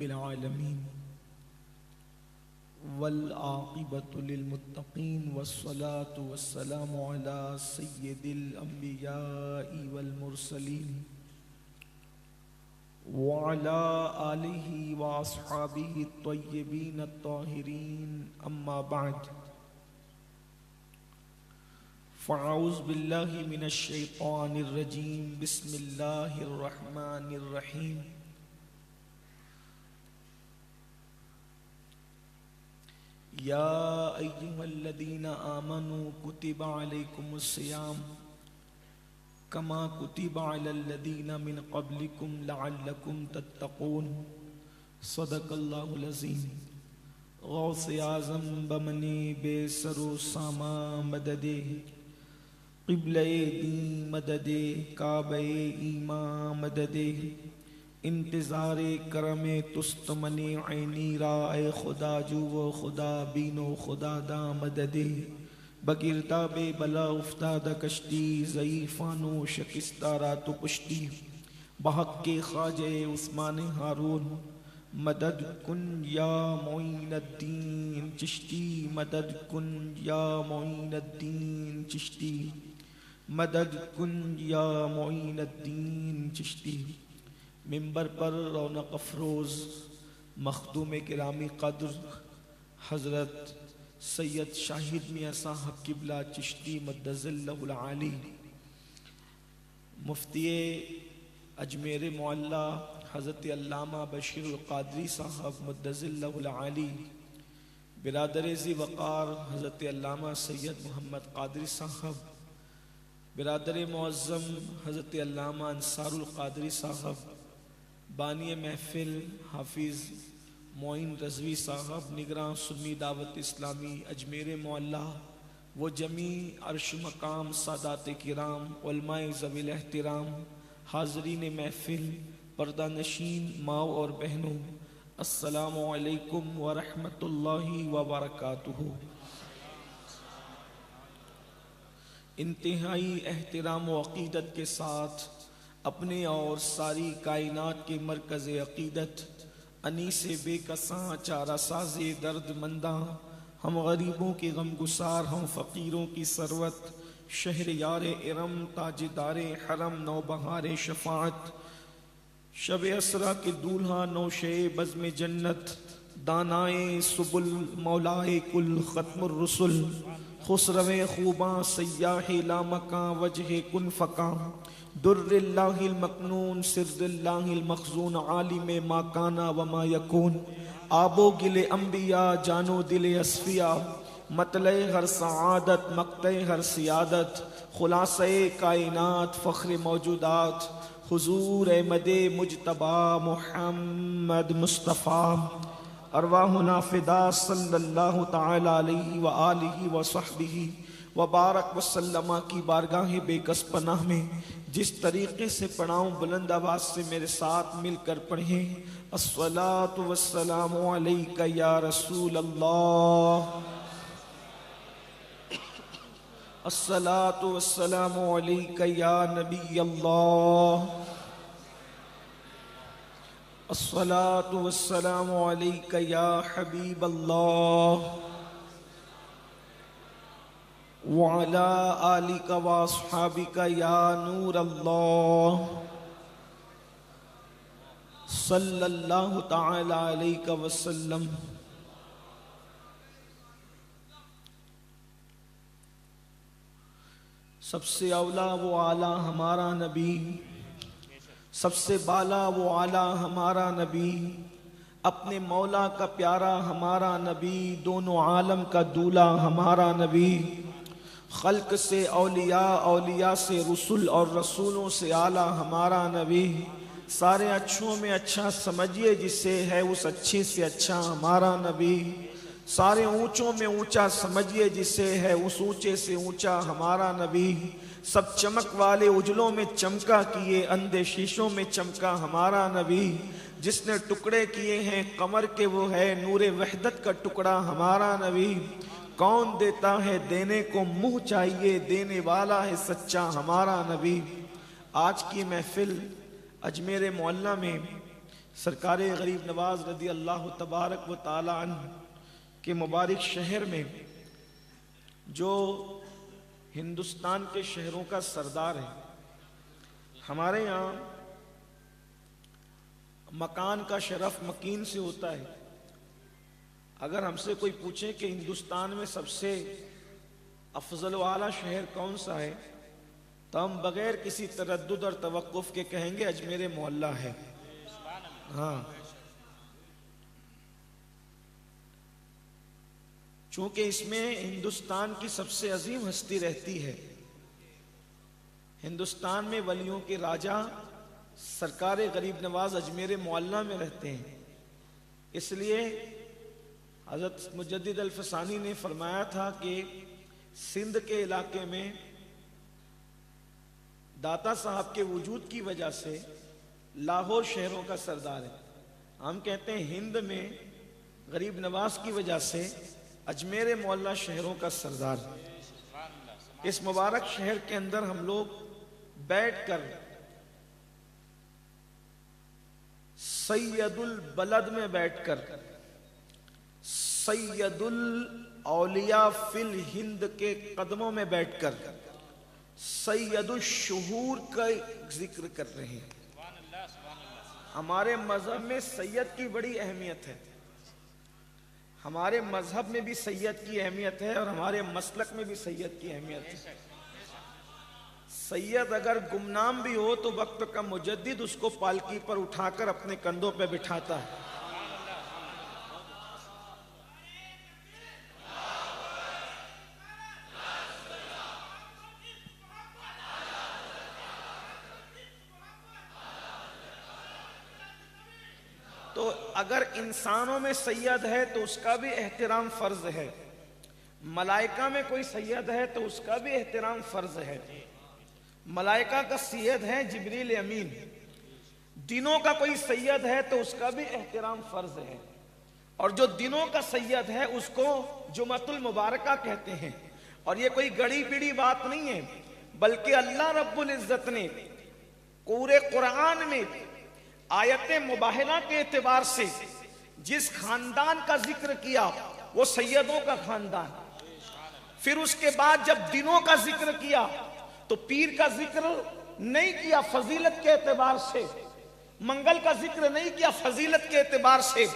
العالمين والعاقبة للمتقين والصلاة والسلام على سيد الأنبياء والمرسلين وعلى آله وأصحابه الطيبين الطاهرين أما بعد فأعوذ بالله من الشيطان الرجيم بسم الله الرحمن الرحيم يا أيها الذين آمنوا كتب عليكم الصيام كما كتب على الذين من قبلكم لعلكم تتقون صدق الله العظيم غوث اعظم بمنی بے سر و ساما مددے قبلہ دین مددے کعبہ ایمان مددے انتظار کرم تست منی عینی رائے خدا جو و خدا بین و خدا دا مددے بگرداب بلا افتادہ کشتی ضعیفانو شکستہ رات و پشتی بحق کے خواجہ عثمان ہارون مدد کن یا معین الدین چشتی مدد کن یا معین الدین چشتی مدد کن یا معین الدین چشتی ممبر پر رونق افروز مخدوم گرامی قدر حضرت سید شاہد میاں صاحب قبلہ چشتی مدظ اللہ العالی، مفتی اجمیر معلیٰ حضرت علامہ بشیر القادری صاحب مدظ اللہ العالی، برادر ذی وقار حضرت علامہ سید محمد قادری صاحب، برادر معظم حضرت علامہ انصار القادری صاحب، بانی محفل حافظ معین رضوی صاحب، نگراں سنی دعوت اسلامی اجمیر معلیٰ، وہ جمیع عرش مقام سادات کرام علماء ذوی الاحترام، حاضرین محفل، پردہ نشین ماؤں اور بہنوں، السلام علیکم ورحمۃ اللہ وبرکاتہ۔ انتہائی احترام و عقیدت کے ساتھ اپنے اور ساری کائنات کے مرکز عقیدت انیس بے کساں چارہ ساز درد منداں، ہم غریبوں کے غم گسار، ہم فقیروں کی ثروت، شہر یار ارم تاجدار حرم نوبہار شفاعت، شب اسرا کے دولہا نوشے بزم جنت، دانائے سبل مولائے کل ختم الرسل، خسرو خوباں سیاح لامکاں وجہ کن فکاں، در اللہ المکنون سر اللہ المخزون، عالم ما کانا وما یکون، آب و گل انبیاء جانو دل اصفیاء، مطلع ہر سعادت مقطع ہر سیادت، خلاصہ کائنات فخر موجودات، حضور احمد مجتبی محمد مصطفیٰ، ارواحنا فدا صلی اللہ تعالی علیہ وآلہ وصحبہ وبارک وسلم کی بارگاہ بے کس پناہ میں جس طریقے سے پڑھاؤں بلند آواز سے میرے ساتھ مل کر پڑھیں، الصلاۃ والسلام علیک یا رسول اللہ، الصلاۃ والسلام علیک یا نبی اللہ، الصلاۃ والسلام علیک یا حبیب اللہ، وعلی آلک واصحابک یا نور اللہ، صلی اللہ تعالی علیہ وسلم۔ سب سے اولا وہ اعلیٰ ہمارا نبی، سب سے بالا وہ اعلیٰ ہمارا نبی، اپنے مولا کا پیارا ہمارا نبی، دونوں عالم کا دولا ہمارا نبی، خلق سے اولیاء، اولیاء سے رسول اور رسولوں سے اعلیٰ ہمارا نبی، سارے اچھوں میں اچھا سمجھیے جسے ہے اس اچھے سے اچھا ہمارا نبی، سارے اونچوں میں اونچا سمجھیے جسے ہے اس اونچے سے اونچا ہمارا نبی، سب چمک والے اجلوں میں چمکا کیے اندھے شیشوں میں چمکا ہمارا نبی، جس نے ٹکڑے کیے ہیں قمر کے وہ ہے نور وحدت کا ٹکڑا ہمارا نبی، کون دیتا ہے دینے کو منہ چاہیے دینے والا ہے سچا ہمارا نبی۔ آج کی محفل اجمیر معلیٰ میں سرکار غریب نواز رضی اللہ تبارک و تعالی عنہ کے مبارک شہر میں جو ہندوستان کے شہروں کا سردار ہے، ہمارے یہاں مکان کا شرف مکین سے ہوتا ہے۔ اگر ہم سے کوئی پوچھے کہ ہندوستان میں سب سے افضل و اعلیٰ شہر کون سا ہے، تو ہم بغیر کسی تردد اور توقف کے کہیں گے اجمیر معلیٰ ہے۔ ہاں، چونکہ اس میں ہندوستان کی سب سے عظیم ہستی رہتی ہے۔ ہندوستان میں ولیوں کے راجہ سرکار غریب نواز اجمیر معلیٰ میں رہتے ہیں۔ اس لیے حضرت مجدد الفسانی نے فرمایا تھا کہ سندھ کے علاقے میں داتا صاحب کے وجود کی وجہ سے لاہور شہروں کا سردار ہے۔ ہم کہتے ہیں ہند میں غریب نواز کی وجہ سے اجمیر معلیٰ شہروں کا سردار ہے۔ اس مبارک شہر کے اندر ہم لوگ بیٹھ کر سید البلد میں بیٹھ کر سید الاولیاء فی الہند کے قدموں میں بیٹھ کر سید الشہور کا ذکر کر رہے ہیں۔ ہمارے مذہب میں سید کی بڑی اہمیت ہے، ہمارے مذہب میں بھی سید کی اہمیت ہے اور ہمارے مسلک میں بھی سید کی اہمیت ہے۔ سید اگر گمنام بھی ہو تو وقت کا مجدد اس کو پالکی پر اٹھا کر اپنے کندھوں پہ بٹھاتا ہے۔ تو اگر انسانوں میں سید ہے تو اس کا بھی احترام فرض ہے، ملائکہ میں کوئی سید ہے تو اس کا بھی احترام فرض ہے۔ ملائکہ کا سید ہے جبریل امین، دنوں کا کوئی سید ہے تو اس کا بھی احترام فرض ہے، اور جو دنوں کا سید ہے اس کو جمعۃ المبارکہ کہتے ہیں۔ اور یہ کوئی گڑی پڑی بات نہیں ہے، بلکہ اللہ رب العزت نے پورے قرآن میں آیت مباہنہ کے اعتبار سے جس خاندان کا ذکر کیا وہ سیدوں کا خاندان، پھر اس کے بعد جب دنوں کا ذکر کیا تو پیر کا ذکر نہیں کیا فضیلت کے اعتبار سے، منگل کا ذکر نہیں کیا فضیلت کے اعتبار سے،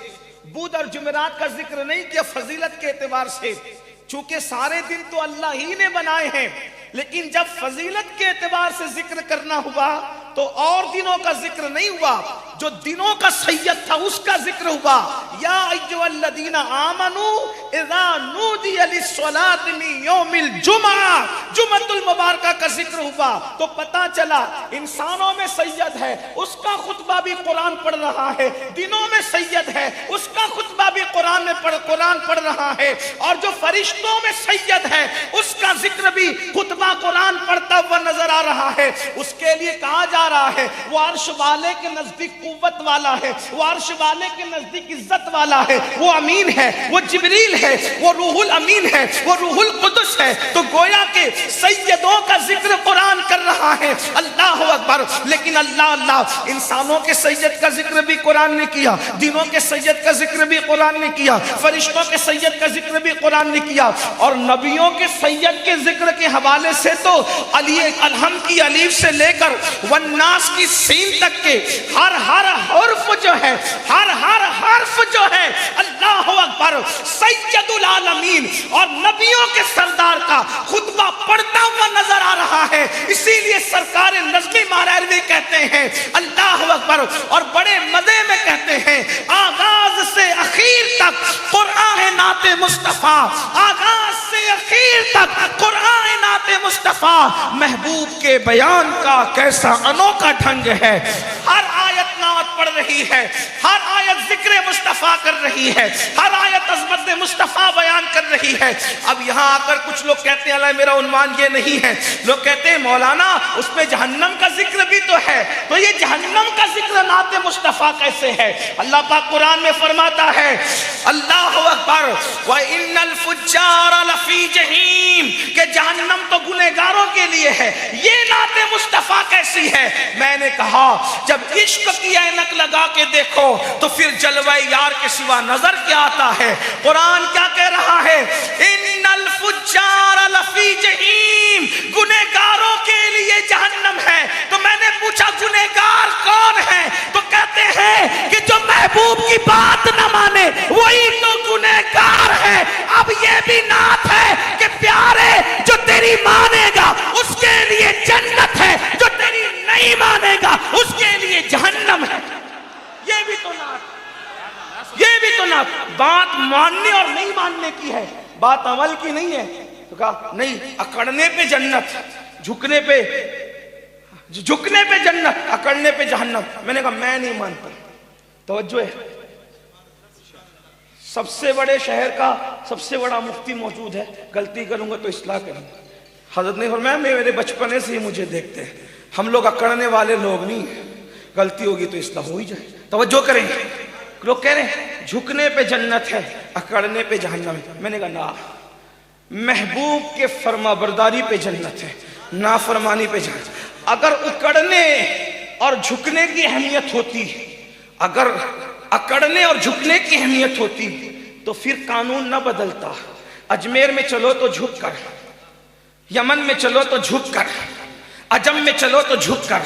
بدھ اور جمعرات کا ذکر نہیں کیا فضیلت کے اعتبار سے، چونکہ سارے دن تو اللہ ہی نے بنائے ہیں، لیکن جب فضیلت کے اعتبار سے ذکر کرنا ہوا تو اور دنوں کا ذکر نہیں ہوا، جو دنوں کا سید تھا اس کا ذکر ہوا۔ یا ایھا الذین آمنوا اذا نودی للصلاۃ من یوم الجمعہ، جمعۃ المبارکہ کا ذکر ہوا تو پتہ چلا انسانوں میں سید ہے اس کا خطبہ بھی قرآن پڑھ رہا ہے، دنوں میں سید ہے اس کا خطبہ بھی قرآن پڑھ رہا ہے، اور جو فرشتوں میں سید ہے اس کا ذکر بھی خطبہ قرآن پڑھتا ہوا نظر آ رہا ہے۔ اس کے لیے کہا جا رہا ہے وہ عرش والے کے نزدیک قوت والا ہے، وہ عرش والے کے نزدیک عزت والا ہے، وہ امین ہے، وہ جبریل ہے، وہ روح الامین ہے، وہ روح القدس ہے۔ تو گویا کہ سیدوں کا ذکر قرآن کر رہا ہے، اللہ اکبر۔ لیکن اللہ انسانوں کے سید کا ذکر بھی قرآن نے کیا، دنوں کے سید کا ذکر بھی قرآن نے کیا، فرشتوں کے سید کا ذکر بھی قرآن نے کیا، اور نبیوں کے سید کے ذکر کے حوالے سے تو علی الحمد کی الف سے لے کر والناس کی سین تک کے ہر حرف جو ہے، ہر حرف جو ہے، اللہ اکبر، سید العالمین اور نبیوں کے سردار کا خطبہ پڑھتا ہوا نظر آ رہا ہے۔ اسی لیے سرکار نظمی مہراروی کہتے ہیں اللہ اکبر، اور بڑے مزے میں کہتے ہیں آغاز سے اخیر تک قرآن نعت مصطفیٰ، آغاز سے اخیر تک قرآن نعت مصطفیٰ، محبوب کے بیان کا کیسا انوکھا ڈھنگ ہے۔ ہر آیت نعت پڑھ رہی ہے، ہر آیت ذکر مصطفیٰ کر رہی ہے، ہر آیت عظمت مصطفیٰ بیان کر رہی ہے۔ اب یہاں آ کر کچھ لوگ کہتے ہیں اللہ میرا عنوان یہ نہیں ہے، لوگ کہتے ہیں مولانا اس میں جہنم کا ذکر بھی تو ہے، تو یہ جہنم کا ذکر نعت مصطفیٰ کیسے ہے؟ اللہ پاک قرآن میں فرماتا ہے اللہ اکبر وَإِنَّ الْفُجَّارَ لَفِي جَحِيمٍ کہ جہنم تو گنہگاروں کے لیے ہے، یہ نعت مصطفیٰ کیسی ہے؟ میں نے کہا جب عشق کی اینک لگا کے دیکھو تو پھر جلوہ یار کے سوا نظر کیا آتا ہے؟ قرآن کیا کہہ رہا ہے؟ ان الفجار لفی جہیم، گنہگاروں کے لیے جہنم ہے۔ تو میں نے پوچھا گنہگار کون ہے؟ تو کہتے ہیں کہ جو محبوب کی بات نہ مانے وہی تو گنہگار ہے۔ اب یہ بھی نعت ہے کہ پیارے جو تیری مانے گا اس کے لیے جنت ہے، جو تیری نہیں مانے گا اس کے لیے جہنم ہے۔ یہ بھی تو نعت، یہ بھی تو نعت۔ بات ماننے اور نہیں ماننے کی ہے، بات عمل کی نہیں ہے۔ تو کہا نہیں، اکڑنے پہ جنت، جھکنے پہ جنت، اکڑنے پہ جہنم۔ میں نے کہا میں نہیں مانتا۔ توجہ ہے، سب سے بڑے شہر کا سب سے بڑا مفتی موجود ہے، غلطی کروں گا تو اصلاح کروں گا۔ حضرت نے فرمایا میرے بچپنے سے ہی مجھے دیکھتے ہیں، ہم لوگ اکڑنے والے لوگ نہیں ہیں، غلطی ہوگی تو اصلاح ہو ہی جائے۔ توجہ کریں، لوگ کہہ رہے ہیں جھکنے پہ جنت ہے، اکڑنے پہ جہنم ہے۔ میں نے کہا نا، محبوب کے فرما برداری پہ جنت ہے، نافرمانی پہ جہنم۔ اگر اکڑنے اور جھکنے کی اہمیت ہوتی، اگر اکڑنے اور جھکنے کی اہمیت ہوتی تو پھر قانون نہ بدلتا۔ اجمیر میں چلو تو جھک کر، یمن میں چلو تو جھک کر، عجم میں چلو تو جھک کر،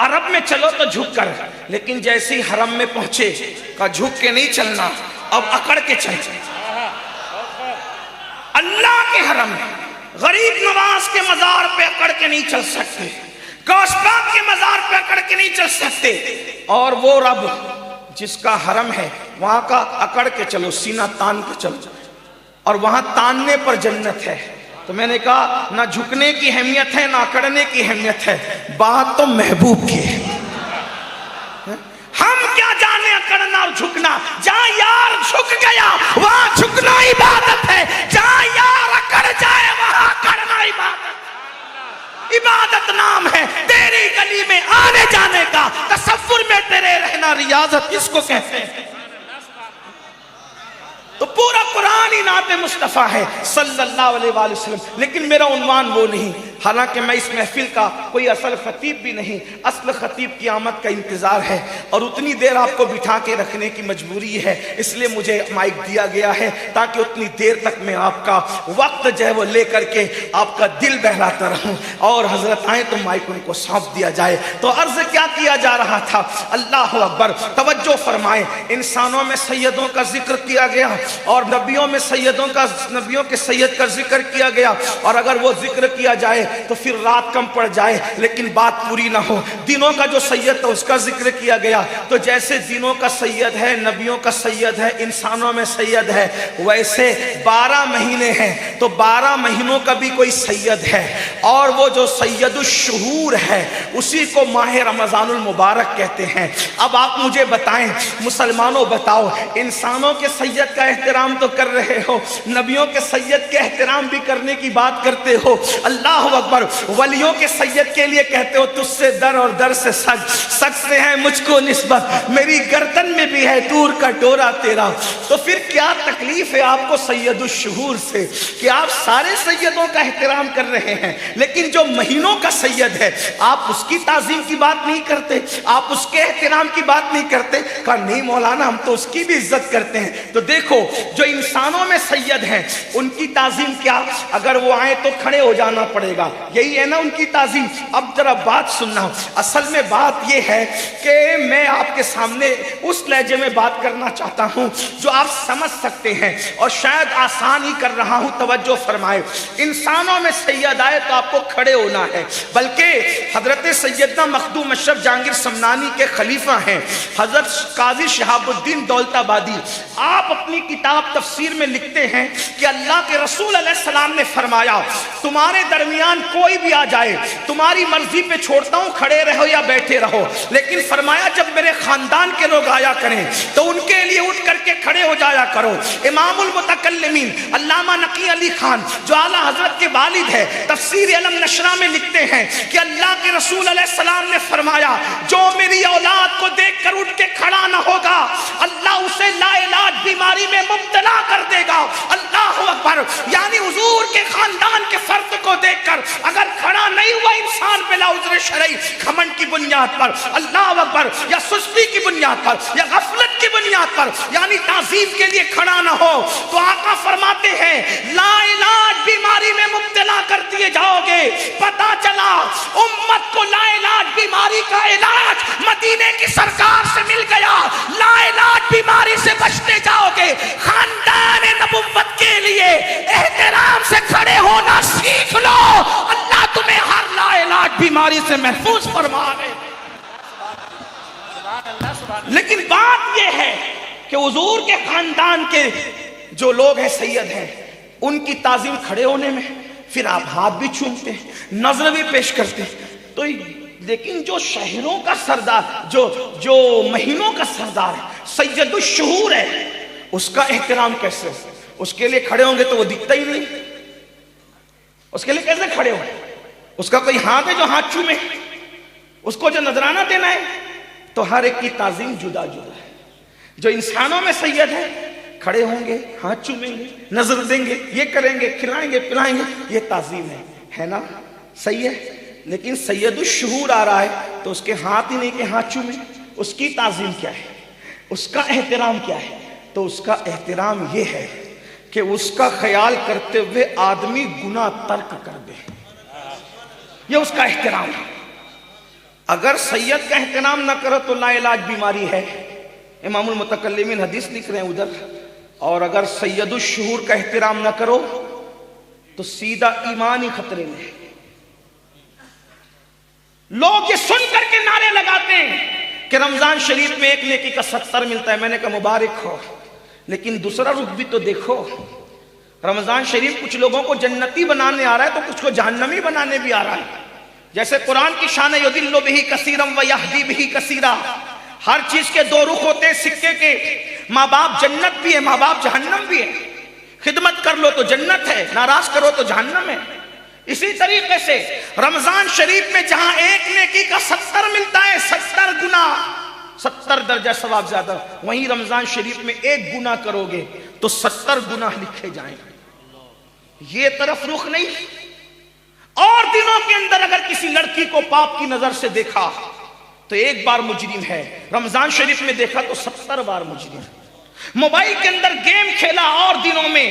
عرب میں چلو تو جھک کر، لیکن جیسے ہی حرم میں پہنچے کہا جھک کے نہیں چلنا، اب اکڑ کے چل۔ اللہ کے حرم میں غریب نواز کے مزار پہ اکڑ کے نہیں چل سکتے، غوث پاک کے مزار پہ اکڑ کے نہیں چل سکتے، اور وہ رب جس کا حرم ہے وہاں کا اکڑ کے چلو، سینہ تان کے چلو، اور وہاں تاننے پر جنت ہے۔ تو میں نے کہا نہ جھکنے کی اہمیت ہے نہ اکڑنے کی اہمیت ہے، بات تو محبوب کی ہے۔ ہم کیا جانے اکڑنا اور جھکنا، جہاں یار جھک گیا وہاں جھکنا عبادت ہے، جہاں یار اکڑ جائے وہاں اکڑنا عبادت نام ہے۔ تیری گلی میں آنے جانے کا، تصور میں تیرے رہنا ریاضت کس کو کہتے ہیں؟ تو پورا قرآن ہی نعت مصطفیٰ ہے صلی اللہ علیہ وآلہ وسلم۔ لیکن میرا عنوان وہ نہیں، حالانکہ میں اس محفل کا کوئی اصل خطیب بھی نہیں، اصل خطیب کی آمد کا انتظار ہے، اور اتنی دیر آپ کو بٹھا کے رکھنے کی مجبوری ہے، اس لیے مجھے مائک دیا گیا ہے تاکہ اتنی دیر تک میں آپ کا وقت جو ہے وہ لے کر کے آپ کا دل بہلاتا رہوں، اور حضرت آئیں تو مائک ان کو سونپ دیا جائے۔ تو عرض کیا کیا جا رہا تھا؟ اللہ اکبر، توجہ فرمائیں۔ انسانوں میں سیدوں کا ذکر کیا گیا اور نبیوں میں نبیوں کے سید کا ذکر کیا گیا، اور اگر وہ ذکر کیا جائے تو پھر رات کم پڑ جائے لیکن بات پوری نہ ہو۔ دنوں کا جو سید تھا اس کا ذکر کیا گیا، تو جیسے دنوں کا سید ہے، نبیوں کا سید ہے، انسانوں میں سید ہے، ویسے 12 مہینے ہیں تو 12 مہینوں کا بھی کوئی سید ہے، اور وہ جو سید الشہور ہے اسی کو ماہ رمضان المبارک کہتے ہیں۔ اب آپ مجھے بتائیں مسلمانوں، بتاؤ انسانوں کے سید کا احترام تو کر رہے ہو، نبیوں کے سید کے احترام بھی کرنے کی بات کرتے ہو، اللہ اکبر، ولیوں کے سید کے لیے کہتے ہو تجھ سے در اور در سے سگ، سگ سے ہے مجھ کو نسبت، میری گردن میں بھی ہے دور کا ڈورا تیرا۔ تو پھر کیا تکلیف ہے آپ کو سید الشہور سے کہ آپ سارے سیدوں کا احترام کر رہے ہیں، لیکن جو مہینوں کا سید ہے آپ اس کی تعظیم کی بات نہیں کرتے، آپ اس کے احترام کی بات نہیں کرتے؟ کہا نہیں مولانا ہم تو اس کی بھی عزت کرتے ہیں۔ تو دیکھو جو انسانوں میں سید ہیں ان کی تعظیم کیا، اگر وہ آئیں تو کھڑے ہو جانا پڑے گا، یہی ہے نا ان کی تعظیم۔ اب ذرا بات سننا، اصل میں بات یہ ہے کہ میں آپ کے سامنے اس لہجے میں بات کرنا چاہتا ہوں جو آپ سمجھ سکتے ہیں، اور شاید آسان ہی کر رہا ہوں، توجہ فرمائے۔ انسانوں میں سید آئے تو آپ کو کھڑے ہونا ہے، بلکہ حضرت سیدنا مخدوم اشرف جہانگیر سمنانی کے خلیفہ ہیں حضرت قاضی شہاب الدین دولت آبادی۔ آپ اپنی کتاب تفسیر میں لکھتے ہیں کہ اللہ کے رسول علیہ السلام نے فرمایا تمہارے درمیان کوئی بھی آ جائے تمہاری مرضی پہ چھوڑتا ہوں، کھڑے رہو یا بیٹھے رہو، لیکن فرمایا جب میرے خاندان کے لوگ آیا کریں تو ان کے لیے اٹھ کے کھڑے ہو جایا کرو. امام المتکلمین علامہ نقی علی خان جو اعلیٰ حضرت کے والد ہے تفسیر علم نشرہ میں لکھتے ہیں کہ اللہ کے رسول علیہ السلام نے فرمایا جو میری اولاد کو دیکھ کر اٹھ کے کھڑا نہ ہوگا اللہ اسے لا علاج بیماری میں مبتلا کر دے گا. اللہ اکبر. یعنی حضور کے خاندان کے فرد کو دیکھ کر اگر کھڑا نہیں ہوا انسان بلا عذر شرعی گھمنڈ کی بنیاد پر, اللہ اکبر, یا سستی کی بنیاد پر یا غفلت کی بنیاد پر, یعنی تعظیم کے لیے کھڑا نہ ہو, تو آقا فرماتے ہیں لا علاج بیماری میں مبتلا کر دیے جاؤ گے. پتا چلا امت کو لا علاج بیماری کا علاج مدینے کی سرکار سے مل گیا. لا علاج بیماری سے بچتے جاؤ گے. خاندان نبوت کے لیے احترام سے کھڑے ہونا سیکھ لو, اللہ تمہیں ہر لا علاج بیماری سے محفوظ فرما دے. لیکن بات یہ ہے کہ حضور کے خاندان کے جو لوگ ہیں سید ہیں ان کی تعظیم کھڑے ہونے میں, پھر آپ ہاتھ بھی چھومتے ہیں, نظر بھی پیش کرتے ہیں. تو لیکن جو شہروں کا سردار, جو مہینوں کا سردار ہے, سید الشہور ہے, اس کا احترام کیسے؟ اس کے لیے کھڑے ہوں گے تو وہ دکھتا ہی نہیں. اس کے لیے کیسے کھڑے ہوں؟ اس کا کوئی ہاتھ ہے جو ہاتھ چومے؟ اس کو جو نذرانہ دینا ہے؟ تو ہر ایک کی تعظیم جدا جدا ہے. جو انسانوں میں سید ہے کھڑے ہوں گے, ہاتھ چومیں گے, نظر دیں گے, یہ کریں گے, کھلائیں گے, پلائیں گے, یہ تعظیم ہے نا؟ صحیح ہے. لیکن سید الشہور آ رہا ہے تو اس کے ہاتھ ہی نہیں کہ ہاتھ چومیں. اس کی تعظیم کیا ہے؟ اس کا احترام کیا ہے؟ تو اس کا احترام یہ ہے کہ اس کا خیال کرتے ہوئے آدمی گناہ ترک کر دے. یہ اس کا احترام ہے. اگر سید کا احترام نہ کرو تو لا علاج بیماری ہے. امام المتکلمین حدیث لکھ رہے ہیں ادھر. اور اگر سید الشہور کا احترام نہ کرو تو سیدھا ایمان ہی خطرے میں. لوگ یہ سن کر کے نعرے لگاتے ہیں کہ رمضان شریف میں ایک نیکی کا 70 ملتا ہے. میں نے کہا مبارک ہو, لیکن دوسرا رخ بھی تو دیکھو. رمضان شریف کچھ لوگوں کو جنتی بنانے آ رہا ہے تو کچھ کو جہنمی بنانے بھی آ رہا ہے. جیسے قرآن کی شان ہے یضل بہ کثیرا ویہدی بہ کثیرا. ہر چیز کے دو رخ ہوتے ہیں سکے کے. ماں باپ جنت بھی ہے, ماں باپ جہنم بھی ہے. خدمت کر لو تو جنت ہے, ناراض کرو تو جہنم ہے. اسی طریقے سے رمضان شریف میں جہاں ایک نیکی کا 70 ملتا ہے, 70 گنا, 70 درجہ ثواب زیادہ, وہیں رمضان شریف میں ایک گناہ کرو گے تو 70 گناہ لکھے جائیں. یہ طرف رخ نہیں. اور دنوں کے اندر اگر کسی لڑکی کو پاپ کی نظر سے دیکھا تو ایک بار مجرم ہے, رمضان شریف میں دیکھا تو 70 بار مجرم. موبائل کے اندر گیم کھیلا اور دنوں میں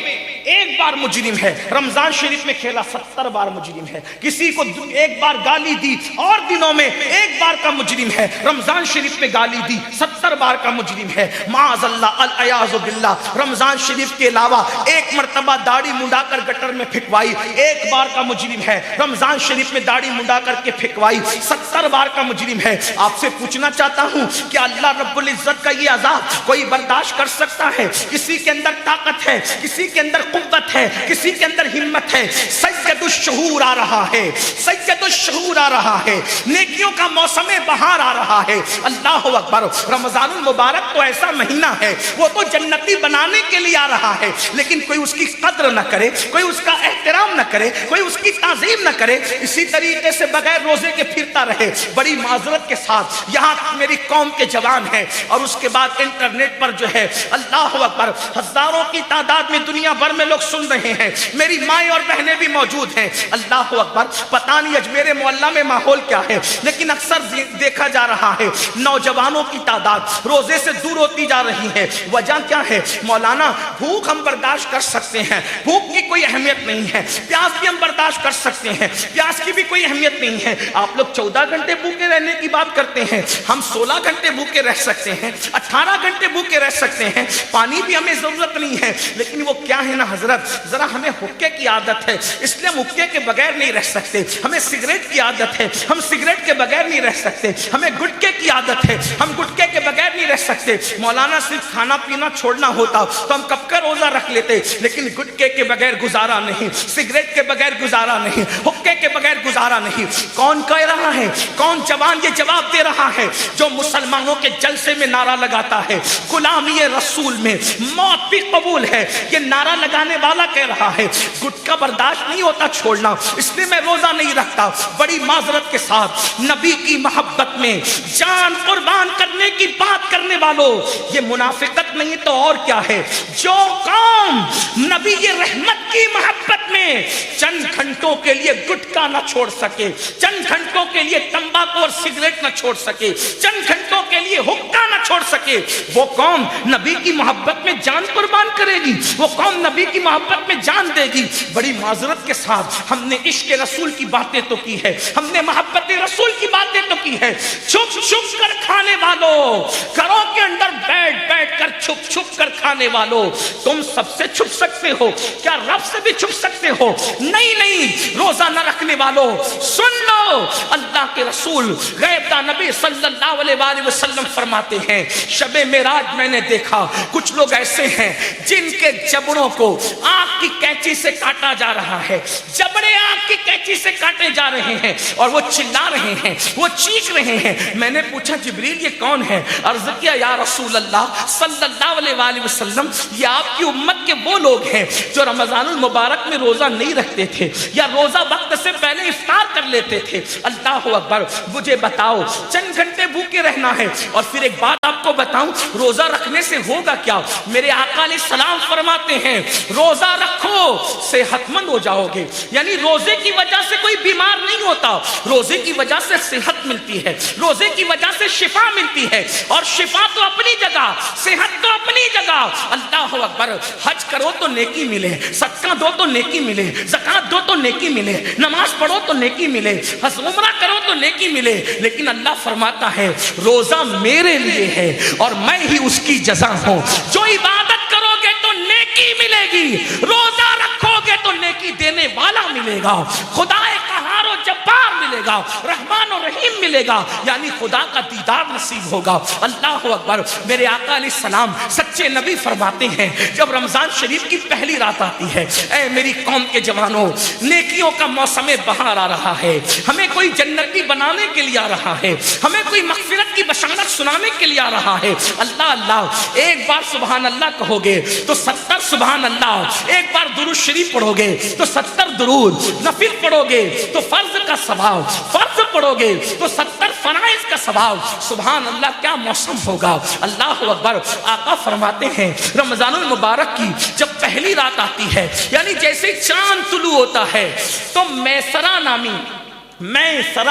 ایک بار مجرم ہے, رمضان شریف میں کھیلا 70 بار مجرم ہے. کسی کو ایک بار گالی دی اور دنوں میں ایک بار کا مجرم ہے, رمضان شریف میں گالی دی 70 بار کا مجرم ہے. معاذ اللہ, العیاذ باللہ. رمضان شریف کے علاوہ ایک مرتبہ داڑھی منڈا کر گٹر میں پھینکوائی, ایک بار کا مجرم ہے. رمضان شریف میں داڑھی منڈا کر کے پھینکوائی, 70 بار کا مجرم ہے. آپ سے پوچھنا چاہتا ہوں کہ اللہ رب العزت کا یہ عذاب کوئی برداشت کر سکتا ہے؟ کسی کے اندر طاقت ہے, کسی کے اندر قوت ہے, کسی کے اندر ہمت ہے. سید الشہور آ رہا ہے, سید الشہور آ رہا ہے, نیکیوں کا موسم بہار آ رہا ہے. اللہ اکبر. رمضان المبارک تو ایسا مہینہ ہے وہ تو جنتی بنانے کے لیے آ رہا ہے, لیکن کوئی اس کی قدر نہ کرے, کوئی اس کا احترام نہ کرے, کوئی اس کی تعظیم نہ کرے, اسی طریقے سے بغیر روزے کے پھرتا رہے. بڑی معذرت کے ساتھ یہاں میری قوم کے جوان ہیں اور اس کے بعد انٹرنیٹ پر جو ہے اللہ اکبر ہزاروں کی تعداد میں دنیا بھر میں لوگ سن رہے ہیں, میری مائیں اور بہنیں بھی موجود ہیں. اللہ اکبر. پتہ نہیں اجمیر معلیٰ میں ماحول کیا ہے, لیکن اکثر دیکھا جا رہا ہے نوجوانوں کی تعداد روزے سے دور ہوتی جا رہی ہے. وجہ کیا ہے؟ مولانا بھوک ہم برداشت کر سکتے ہیں, بھوک کی کوئی اہمیت نہیں ہے. پیاس بھی ہم برداشت کر سکتے ہیں, پیاس کی بھی کوئی اہمیت نہیں ہے. آپ لوگ 14 گھنٹے بھوکے رہنے کی بات کرتے ہیں, ہم 16 گھنٹے بھوکے رہ سکتے ہیں, 18 گھنٹے بھوکے رہ سکتے ہیں. پانی بھی ہمیں ضرورت نہیں ہے, لیکن وہ کیا ہے نا, حضرت ذرا ہمیں حقے کی عادت ہے، اس لیے ہم حقے کے بغیر نہیں رہ سکتے، ہمیں سگریٹ کی عادت ہے، ہم سگریٹ کے بغیر نہیں رہ سکتے، ہمیں گٹکے کی عادت ہے، ہم گٹکے کے بغیر نہیں رہ سکتے۔ مولانا صرف کھانا پینا چھوڑنا ہوتا تو ہم کب کا روزہ رکھ لیتے، لیکن گٹکے کے بغیر گزارا نہیں، سگریٹ کے بغیر گزارا نہیں، حقے کے بغیر گزارا نہیں۔ کون کہہ رہا ہے، کون جوان یہ جواب دے رہا ہے؟ جو مسلمانوں کے جلسے میں نعرہ لگاتا ہے غلامی رسول میں موت بھی قبول ہے، یہ نعرہ لگانے والا کہہ رہا ہے گٹکا برداشت نہیں ہوتا چھوڑنا، اس لیے میں روزہ نہیں رکھتا۔ بڑی معذرت کے ساتھ نبی کی محبت میں جان قربان کرنے کی بات کرنے والوں، یہ منافقت نہیں تو اور کیا ہے؟ جو قوم نبی رحمت کی محبت میں چند گھنٹوں کے لیے گٹکا نہ چھوڑ سکے، چند گھنٹوں کے لیے تمباکو اور سگریٹ نہ چھوڑ سکے، چند گھنٹوں کے لیے حقہ نہ چھوڑ سکے، وہ قوم نبی کی محبت میں جان قربان کرے گی، وہ قوم نبی کی محبت میں جان دے گی۔ بڑی معذرت کے ساتھ ہم نے عشق رسول کی باتیں تو کی ہے، ہم نے محبت رسول کی باتیں تو کی ہے، چھپ چھپ کر کھانے والوں، گھروں کے اندر بیٹھ بیٹھ کر چھپ چھپ کر کھانے والوں، تم سب سے چھپ سکتے ہو کیا رب سے بھی چھپ سکتے ہو؟ نہیں، روزہ نہ رکھنے والوں سن لو، اللہ کے رسول غیب داں نبی صلی اللہ علیہ وآلہ وسلم فرماتے ہیں شب معراج میں نے دیکھا کچھ لوگ ایسے ہیں جن کے جبڑوں کو آنکھ کی کینچی سے کاٹا جا رہا ہے، جبڑے آنکھ کی کینچی سے کاٹے جا رہے ہیں اور وہ چلا رہے ہیں، وہ چیخ رہے ہیں۔ میں نے پوچھا جبریل یہ کون ہے؟ عرض کیا یا رسول اللہ صلی اللہ علیہ وآلہ وسلم یہ آپ کی امت کے وہ لوگ ہیں جو رمضان المبارک میں روزہ نہیں رکھتے تھے یا روزہ وقت سے پہلے افطار کر لیتے تھے۔ اللہ اکبر، مجھے بتاؤ چند گھنٹے بھوکے رہنا ہے اور پھر ایک بات آپ کو بتاؤں روزہ رکھنے سے ہوگا کیا؟ میرے آقا علیہ السلام فرماتے ہیں روزہ رکھو صحت مند ہو جاؤ گے، یعنی روزے کی وجہ سے کوئی بیمار نہیں ہوتا، روزے کی وجہ سے صحت ملتی ہے، روزے کی وجہ سے شفا ملتی ہے، اور شفا تو اپنی جگہ، صحت تو اپنی جگہ۔ اللہ اکبر، حج کرو تو نیکی ملے، صدقہ دو تو نیکی ملے، زکات دو تو نیکی ملے، نماز پڑھو تو نیکی ملے، حج عمرہ کرو تو نیکی ملے، لیکن اللہ فرماتا ہے روزہ میرے لیے ہے اور میں ہی اس کی جزا ہوں۔ جو عبادت کرو گے تو نیکی ملے گی، روزہ رکھو گے تو نیکی دینے والا ملے گا، خدا قہار و جبار ملے گا، رحمان و رحیم ملے گا، یعنی خدا کا دیدار نصیب ہوگا۔ اللہ اکبر، میرے آقا علیہ السلام سچے نبی فرماتے ہیں جب رمضان شریف کی پہلی رات آتی ہے، اے میری قوم کے جوانوں، نیکیوں کا موسم بہار آ رہا ہے، ہمیں کوئی جنتی بنانے کے لیے آ رہا ہے، ہمیں کوئی مغفرت کی بشارت سنانے کے لیے آ رہا ہے۔ اللہ اللہ، ایک بار سبحان اللہ کہو گے تو 70 سبحان اللہ، ایک بار درود شریف پڑھو گے تو 70 درود، نفل پڑھو گے تو فرض کا ثواب، فرض پڑھو گے تو 70 فرائض کا ثواب۔ سبحان اللہ، کیا موسم ہوگا۔ اللہ اکبر، آقا فرماتے ہیں رمضان المبارک کی جب پہلی رات آتی ہے، یعنی جیسے چاند طلوع ہوتا ہے تو میسرا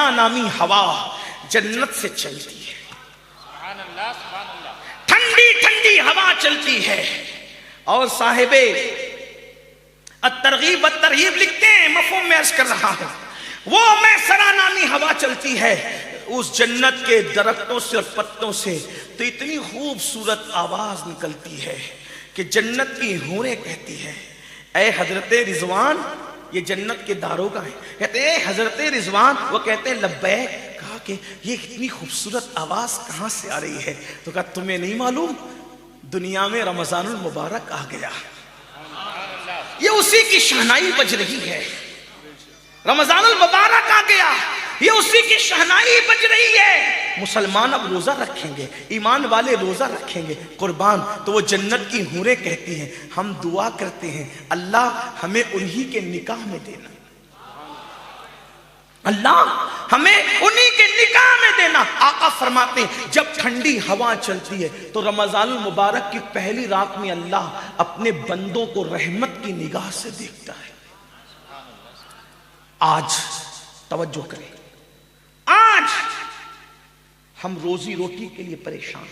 نامی ہوا جنت سے چلتی ہے، ٹھنڈی ٹھنڈی ہوا چلتی ہے، اور صاحب الترغیب والترہیب لکھتے ہیں، مفہوم میں عرض کر رہا ہوں، وہ میسرا نامی ہوا چلتی ہے اس جنت کے درختوں سے اور پتوں سے، تو اتنی خوبصورت آواز نکلتی ہے کہ جنت کی حوریں کہتی ہے اے حضرت رضوان، یہ جنت کے داروغہ ہیں، کہتے ہیں اے حضرت رضوان، وہ کہتے ہیں لبیک، کہا کہ یہ اتنی خوبصورت آواز کہاں سے آ رہی ہے؟ تو کہا تمہیں نہیں معلوم دنیا میں رمضان المبارک آ گیا، یہ اسی کی شہنائی بج رہی ہے، رمضان المبارک آ گیا، یہ اسی کی شہنائی بج رہی ہے۔ مسلمان اب روزہ رکھیں گے، ایمان والے روزہ رکھیں گے قربان، تو وہ جنت کی حوریں کہتی ہیں ہم دعا کرتے ہیں اللہ ہمیں انہی کے نکاح میں دینا، اللہ ہمیں انہی کے نکاح میں دینا۔ آقا فرماتے ہیں جب ٹھنڈی ہوا چلتی ہے تو رمضان المبارک کی پہلی رات میں اللہ اپنے بندوں کو رحمت کی نگاہ سے دیکھتا ہے۔ آج توجہ کریں، آج ہم روزی روٹی کے لیے پریشان،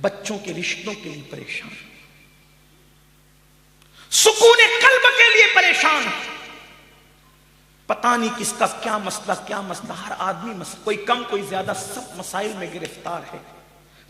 بچوں کے رشتوں کے لیے پریشان، سکون قلب کے لیے پریشان، پتہ نہیں کس کا کیا مسئلہ، ہر آدمی مسئلہ، کوئی کم کوئی زیادہ، سب مسائل میں گرفتار ہے۔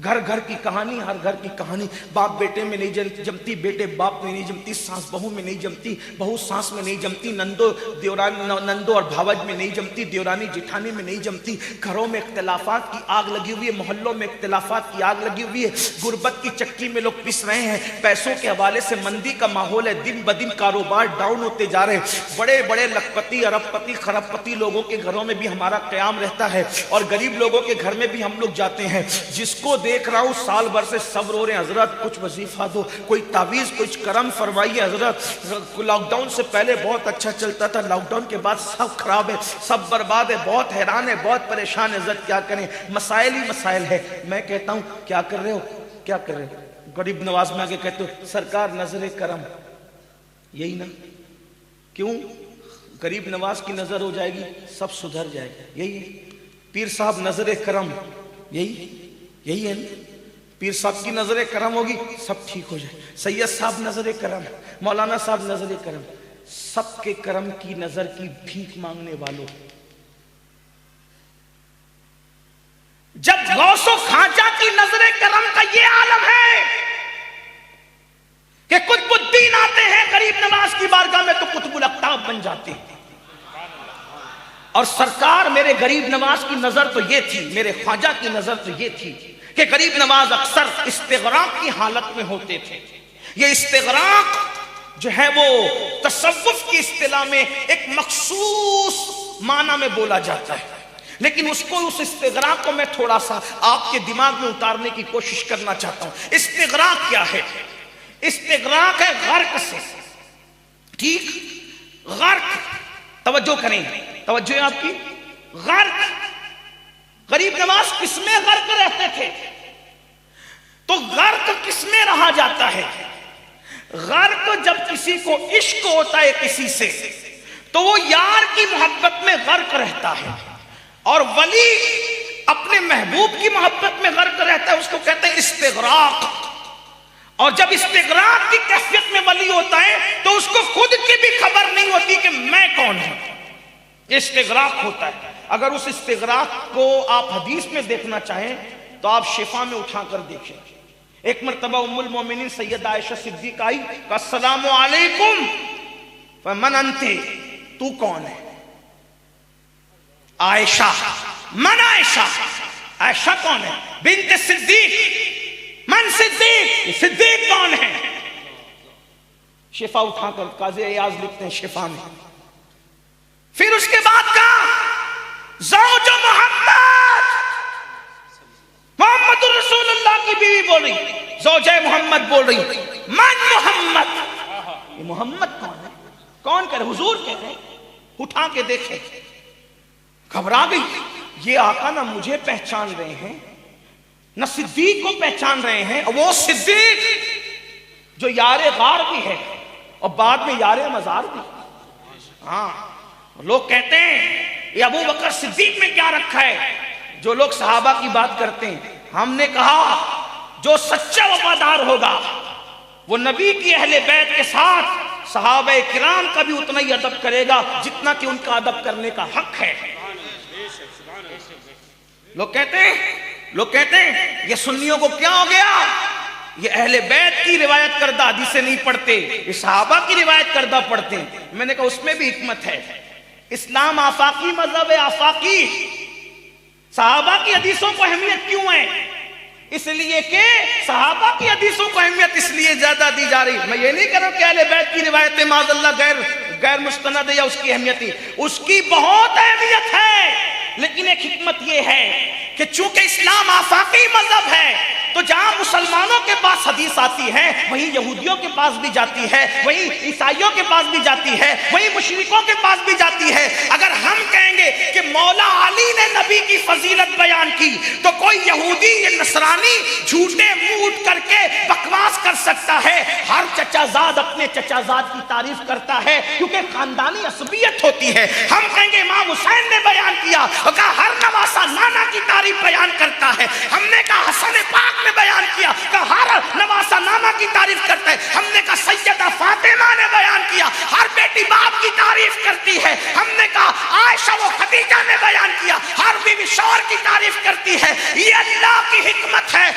گھر گھر کی کہانی، ہر گھر کی کہانی، باپ بیٹے میں نہیں جمتی، بیٹے باپ میں نہیں جمتی، ساس بہو میں نہیں جمتی، بہو ساس میں نہیں جمتی، نندو اور بھاوج میں نہیں جمتی، دیورانی جٹھانی میں نہیں جمتی، گھروں میں اختلافات کی آگ لگی ہوئی ہے، محلوں میں اختلافات کی آگ لگی ہوئی ہے، غربت کی چکی میں لوگ پس رہے ہیں، پیسوں کے حوالے سے مندی کا ماحول ہے، دن بدن کاروبار ڈاؤن ہوتے جا رہے ہیں، بڑے بڑے لکھپتی، ارب پتی، خرب پتی لوگوں کے گھروں میں بھی ہمارا قیام رہتا ہے، اور غریب لوگوں کے گھر میں بھی ہم لوگ جاتے ہیں۔ جس کو دیکھ رہا ہوں سال بھر سے صبر ہو رہے ہیں، حضرت کچھ وظیفہ دو، کوئی تعویذ، کچھ کرم فرمائیے حضرت، لاک ڈاؤن سے پہلے بہت اچھا چلتا تھا، لاک ڈاؤن کے بعد سب خراب ہے، سب برباد ہے، بہت حیران ہے، بہت پریشان ہے، حضرت کیا کریں، مسائل ہی مسائل ہے۔ میں کہتا ہوں کیا کر رہے ہو، کیا کر رہے ہو؟ غریب نواز میں آگے کہتے ہو سرکار نظر کرم، یہی نا؟ کیوں؟ غریب نواز کی نظر ہو جائے گی سب سدھر جائے گا، یہی ہے۔ پیر صاحب نظر کرم، یہی ہے نا؟ پیر صاحب کی نظر کرم ہوگی سب ٹھیک ہو جائے، سید صاحب نظر کرم، مولانا صاحب نظر کرم، سب کے کرم کی نظر کی بھیک مانگنے والوں، جب غوث و خواجہ کی نظر کرم کا یہ عالم ہے کہ قطب الدین آتے ہیں غریب نواز کی بارگاہ میں تو قطب الاقطاب بن جاتے ہیں، اور سرکار میرے غریب نواز کی نظر تو یہ تھی، میرے خواجہ کی نظر تو یہ تھی کہ غریب نواز اکثر استغراق کی حالت میں ہوتے تھے۔ یہ استغراق جو ہے وہ تصوف کی اصطلاح میں ایک مخصوص معنی میں بولا جاتا ہے، لیکن اس استغراق کو میں تھوڑا سا آپ کے دماغ میں اتارنے کی کوشش کرنا چاہتا ہوں۔ استغراق کیا ہے؟ استغراق ہے غرق سے، ٹھیک؟ غرق، توجہ کریں، توجہ ہے آپ کی، غرق۔ غریب نواز کس میں غرق رہتے تھے؟ تو غرق کس میں رہا جاتا ہے؟ غرق جب کسی کو عشق ہوتا ہے کسی سے تو وہ یار کی محبت میں غرق رہتا ہے، اور ولی اپنے محبوب کی محبت میں غرق رہتا ہے، اس کو کہتے ہیں استغراق۔ اور جب استغراق کی کیفیت میں ولی ہوتا ہے تو اس کو خود کی بھی خبر نہیں ہوتی کہ میں کون ہوں، یہ استغراق ہوتا ہے۔ اگر اس استغراق کو آپ حدیث میں دیکھنا چاہیں تو آپ شفا میں اٹھا کر دیکھیں۔ ایک مرتبہ ام المومنین سیدہ عائشہ صدیقہ آئی، کہا السلام علیکم، فمن انتے، تو کون ہے؟ عائشہ، من عائشہ، عائشہ کون ہے؟ بنت صدیق، من صدیق، صدیق کون ہے؟ شفا اٹھا کر قاضی ایاز لکھتے ہیں شفا میں۔ پھر اس کے بعد کہا زوج محمد، محمد رسول اللہ کی بیوی بول رہی، زوجہ محمد بول رہی، من محمد، یہ محمد کون ہے؟ کون کہہ رہے؟ حضور کہہ رہے، اٹھا کے دیکھے، گھبرا گئی، یہ آقا نہ مجھے پہچان رہے ہیں نہ صدیق کو پہچان رہے ہیں، وہ صدیق جو یار غار بھی ہے اور بعد میں یار مزار بھی۔ ہاں، لوگ کہتے ہیں یہ ابو بکر صدیق میں کیا رکھا ہے؟ جو لوگ صحابہ کی بات کرتے ہیں، ہم نے کہا جو سچا وفادار ہوگا وہ نبی کی اہل بیت کے ساتھ صحابہ کرام کا بھی اتنا ہی ادب کرے گا جتنا کہ ان کا ادب کرنے کا حق ہے۔ لوگ کہتے ہیں یہ سنیوں کو کیا ہو گیا، یہ اہل بیت کی روایت کردہ حدیثیں نہیں پڑھتے، یہ صحابہ کی روایت کردہ پڑھتے ہیں۔ میں نے کہا اس میں بھی حکمت ہے، اسلام آفاقی مذہب ہے، آفاقی۔ صحابہ کی حدیثوں کو اہمیت کیوں ہے؟ اس لیے کہ صحابہ کی حدیثوں کو اہمیت اس لیے زیادہ دی جا رہی۔ میں یہ نہیں کہہ رہا کہ اہل بیت کی روایتیں معاذ اللہ غیر مستند ہے یا اس کی اہمیت ہی، اس کی بہت اہمیت ہے، لیکن ایک حکمت یہ ہے کہ چونکہ اسلام آفاقی مذہب ہے تو جہاں مسلمانوں کے پاس حدیث آتی ہے وہیں یہودیوں کے پاس بھی جاتی ہے، وہیں عیسائیوں کے پاس بھی جاتی ہے، وہیں مشرکوں کے پاس بھی جاتی ہے۔ اگر ہم کہیں گے کہ مولا علی نے نبی کی فضیلت بیان کی تو کوئی یہودی یا نصرانی جھوٹے منہ اٹھ کر کے بکواس کر سکتا ہے۔ ہر چچا زاد اپنے چچا زاد کی تعریف کرتا ہے کیونکہ خاندانی عصبیت ہوتی ہے۔ ہم کہیں گے امام حسین نے بیان کیا، کہا ہر نواسہ نانا کی تعریف بیان کرتا ہے۔ ہم نے کہا حسن پاک نے بیان کیا کہ ہر نواسہ نانا کی تعریف کرتا ہے۔ ہم نے کہا سیدہ فاطمہ نے بیان کیا، ہر بیٹی باپ کی تعریف کرتی ہے۔ ہم نے کہا عائشہ و خدیجہ نے بیان کیا، ہر بیوی شوہر کی تعریف کرتی ہے۔ یہ اللہ کی حکمت ہے۔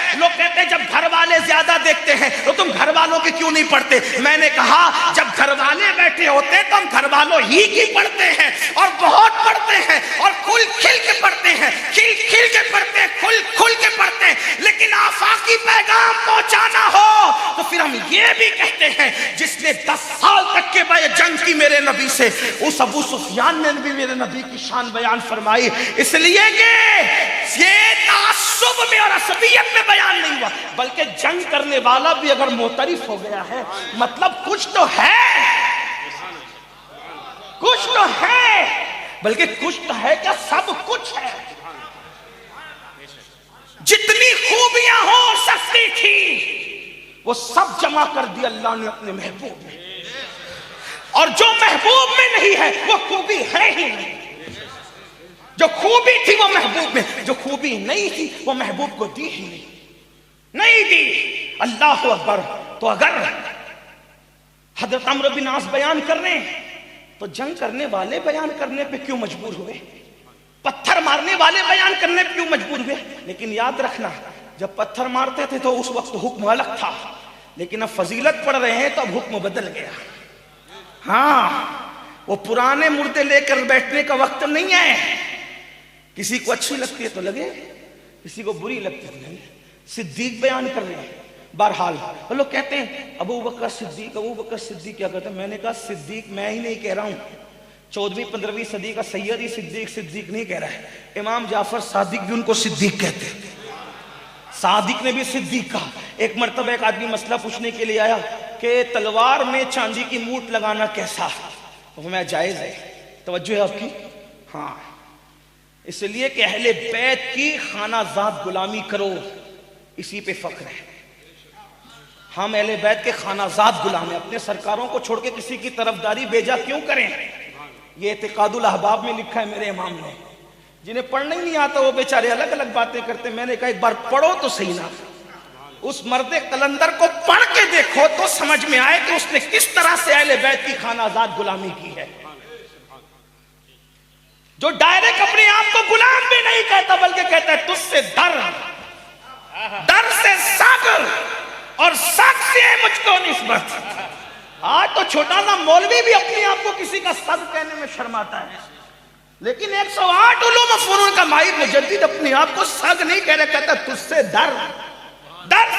والوں کی کیوں نہیں پڑھتے؟ میں نے کہا جب گھر والے بیٹھے ہوتے تو ہم گھر والوں ہی کی پڑھتے ہیں، اور بہت پڑھتے ہیں، اور کھل کھل کے پڑھتے ہیں، کھل کھل کے پڑھتے ہیں، کھل کھل کے پڑھتے ہیں۔ لیکن آفاقی پیغام پہنچانا ہو تو پھر ہم یہ بھی کہتے ہیں جس نے 10 سال تک کے بعد جنگ کی میرے نبی سے، اس ابو سفیان نے بھی میرے نبی کی شان بیان فرمائی، اس لیے کہ یہ تعصب میں اور عصبیت میں بیان نہیں ہوا، بلکہ جنگ کرنے والا بھی اگر معترف ہو گیا ہے مطلب کچھ تو ہے، کچھ تو ہے، بلکہ کچھ تو ہے کیا سب کچھ ہے۔ جتنی خوبیاں ہو سکتی تھی وہ سب جمع کر دی اللہ نے اپنے محبوب میں، اور جو محبوب میں نہیں ہے وہ خوبی ہے ہی نہیں۔ جو خوبی تھی وہ محبوب میں، جو خوبی نہیں تھی وہ محبوب کو دی ہی نہیں دی۔ اللہ اکبر۔ تو اگر حضرت عمرو بن عاص بیان کر رہے ہیں تو جنگ کرنے والے بیان کرنے پہ کیوں مجبور ہوئے؟ پتھر مارنے والے بیان کرنے پہ کیوں مجبور ہوئے؟ لیکن یاد رکھنا جب پتھر مارتے تھے تو اس وقت حکم الگ تھا، لیکن اب فضیلت پڑھ رہے ہیں تو اب حکم بدل گیا۔ ہاں وہ پرانے مردے لے کر بیٹھنے کا وقت نہیں ہے، کسی کو اچھی لگتی ہے تو لگے، کسی کو بری لگتی ہے تو نہیں۔ صدیق بیان کر رہے ہیں۔ بہرحال لوگ کہتے ہیں ابو بکر صدیق، ابو بکر صدیق کیا کہتے ہیں؟ میں نے کہا صدیق میں ہی نہیں کہہ رہا ہوں، 14ویں 15ویں صدی کا سید ہی صدیق صدیق نہیں کہہ رہا ہے، امام جعفر صادق بھی ان کو صدیق کہتے ہیں۔ صادق نے بھی صدیق کہا۔ ایک مرتبہ ایک آدمی مسئلہ پوچھنے کے لیے آیا کہ تلوار میں چاندی کی موٹ لگانا کیسا؟ وہ میں جائز ہے۔ توجہ ہے آپ کی؟ ہاں، اس لیے کہ اہل بیت کی خانہ ذات غلامی کرو، اسی پہ فخر ہے۔ ہم اہل بیت کے خانہ ذات غلام ہیں، اپنے سرکاروں کو چھوڑ کے کسی کی طرفداری بیجا کیوں کریں؟ یہ اعتقاد الاحباب میں لکھا ہے میرے امام نے۔ جنہیں پڑھنا ہی نہیں آتا وہ بیچارے الگ الگ باتیں کرتے۔ میں نے کہا ایک بار پڑھو تو صحیح نا، اس مرد قلندر کو پڑھ کے دیکھو تو سمجھ میں آئے کہ اس نے کس طرح سے اہل بیت کی خانہ ذات غلامی کی ہے۔ جو ڈائریکٹ اپنے آپ کو غلام بھی نہیں کہتا بلکہ کہتا ہے تجھ سے در سے سگ اور سگ سے مجھ کو نسبت۔ آج تو چھوٹا سا مولوی بھی اپنے آپ کو کسی کا سگ کہنے میں شرماتا ہے، لیکن 108 علوم و فنون کا ماہر مجدد اپنے آپ کو سگ نہیں کہہ رہا، کہتا تجھ سے در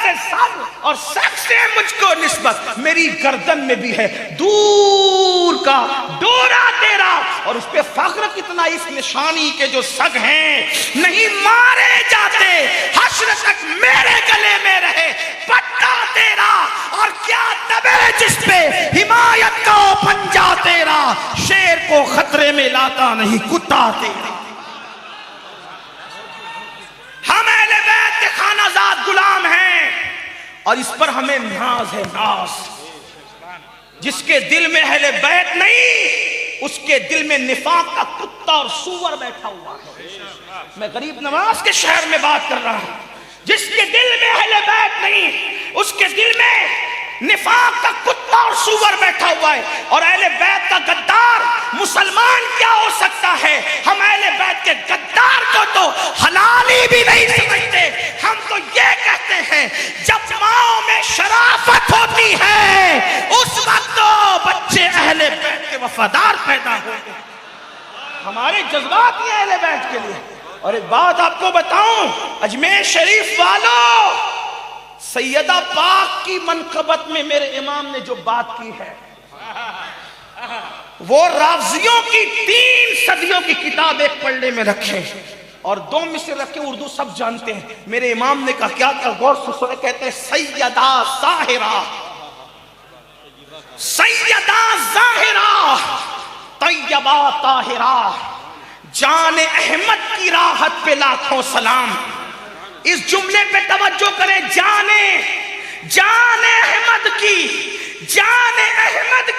سے سگ اور سگ سے مجھ کو نسبت۔ میری گردن میں بھی ہے دور کا ڈورا تیرا، اور اس پہ فخر کتنا اس نشانی کے جو سگ ہیں نہیں مارے جاتے، حشر تک میرے گلے میں رہے پٹا تیرا، اور کیا دبے جس پہ حمایت کا پنجا تیرا، شیر کو خطرے میں لاتا نہیں کتا تیرا۔ ہم اہل بیت کے خانہ ذات غلام ہیں، اور اس پر ہمیں ناز ہے، ناز۔ جس کے دل میں اہل بیت نہیں اس کے دل میں نفاق کا کتا اور سور بیٹھا ہوا ہے۔ میں غریب نواز کے شہر میں بات کر رہا ہوں، جس کے دل میں اہل بیت نہیں اس کے دل میں نفاق کا کتا اور سور بیٹھا ہوا ہے۔ اور اہل بیت کا غدار مسلمان کیا ہو سکتا ہے؟ ہم اہل بیت کے غدار کو تو حلالی بھی نہیں سمجھتے۔ ہم تو یہ کہتے ہیں جب ماؤں میں شرافت ہوتی ہے اس وقت تو بچے اہل بیت کے وفادار پیدا ہوتے ہیں۔ ہمارے جذبات یہ اہل بیت کے لیے۔ اور ایک بات آپ کو بتاؤں، اجمیر شریف والوں، سیدہ پاک کی منقبت میں میرے امام نے جو بات کی ہے وہ رافضیوں کی 3 صدیوں کی کتاب ایک پلڑے میں رکھے اور 2 مصر رکھے، اردو سب جانتے ہیں۔ میرے امام نے کہا کیا کیا غور سے سنے، کہتے ہیں سیدہ ظاہرہ، سیدہ ظاہرہ طیبہ طاہرہ، جان احمد کی راحت پہ لاکھوں سلام۔ اس جملے پہ توجہ کریں، جان احمد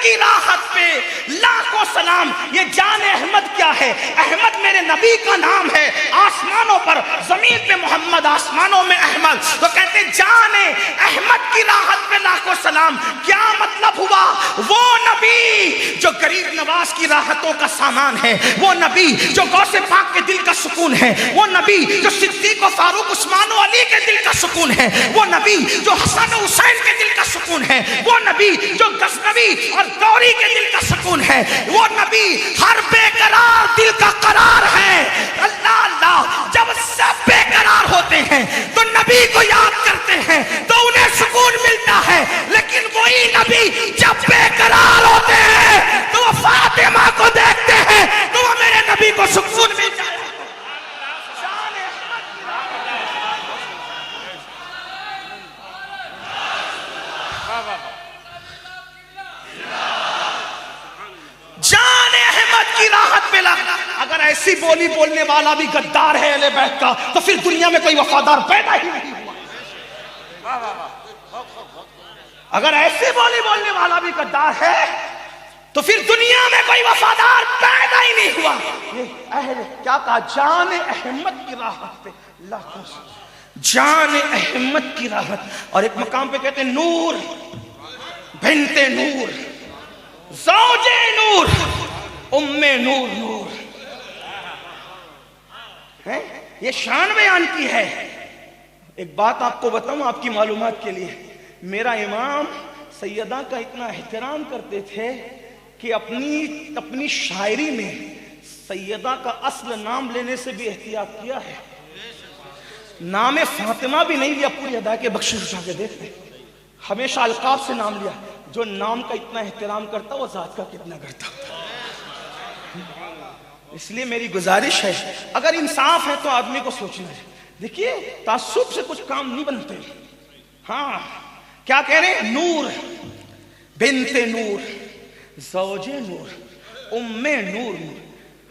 کی راحت پہ لاکھوں سلام. یہ جان احمد کیا ہے؟ احمد میرے نبی کا نام ہے. آسمانوں پر زمین پہ محمد، آسمانوں میں احمد. تو کہتے جان احمد کی راحت پہ لاکھوں سلام. کیا مطلب ہوا؟ وہ نبی جو غریب نواز کی راحتوں کا سامان ہے، وہ نبی جو غوث پاک کے دل کا سکون ہے، وہ نبی جو صدیق و فاروق عثمان و علی کے دل کا سکون ہے، وہ نبی جو حسن و حسین کے دل کا سکون ہے، وہ نبی جو غزنوی اور غوری کے دل کا سکون ہے، وہ نبی ہر بے قرار دل کا قرار ہے. اللہ اللہ جب سب بے قرار ہوتے ہیں تو نبی کو یاد کرتے ہیں تو انہیں سکون ملتا ہے. لیکن وہی نبی جب بے قرار ہوتے ہیں تو وہ فاطمہ کو دیکھتے ہیں تو وہ میرے نبی کو سکون ملتا ہے. جان احمد کی راحت پہ لگا. اگر ایسی بولی بولنے والا بھی غدار ہے اہل بیت کا تو پھر دنیا میں کوئی وفادار پیدا ہی نہیں ہوا. اگر ایسی بولی بولنے والا بھی غدار ہے تو پھر دنیا میں کوئی وفادار پیدا ہی نہیں ہوا. یہ اہل کیا کہا؟ جان احمد کی راحت پہ لاکھوں جان احمد کی راحت. اور ایک مقام پہ کہتے ہیں نور بنت نور زوج نور ام نور نور. یہ شان بیان کی ہے. ایک بات آپ کو بتاؤں آپ کی معلومات کے لیے، میرا امام سیدہ کا اتنا احترام کرتے تھے کہ اپنی شاعری میں سیدہ کا اصل نام لینے سے بھی احتیاط کیا ہے. نام فاطمہ بھی نہیں لیا، پوری ادا کے بخشش اٹھا کے دیکھتے، ہمیشہ القاب سے نام لیا. جو نام کا اتنا احترام کرتا وہ ذات کا کتنا کرتا. اس لیے میری گزارش ہے اگر انصاف ہے تو آدمی کو سوچنا ہے. دیکھیے تعصب سے کچھ کام نہیں بنتے. ہاں کیا کہہ رہے ہیں؟ نور بنت نور زوج نور ام نور.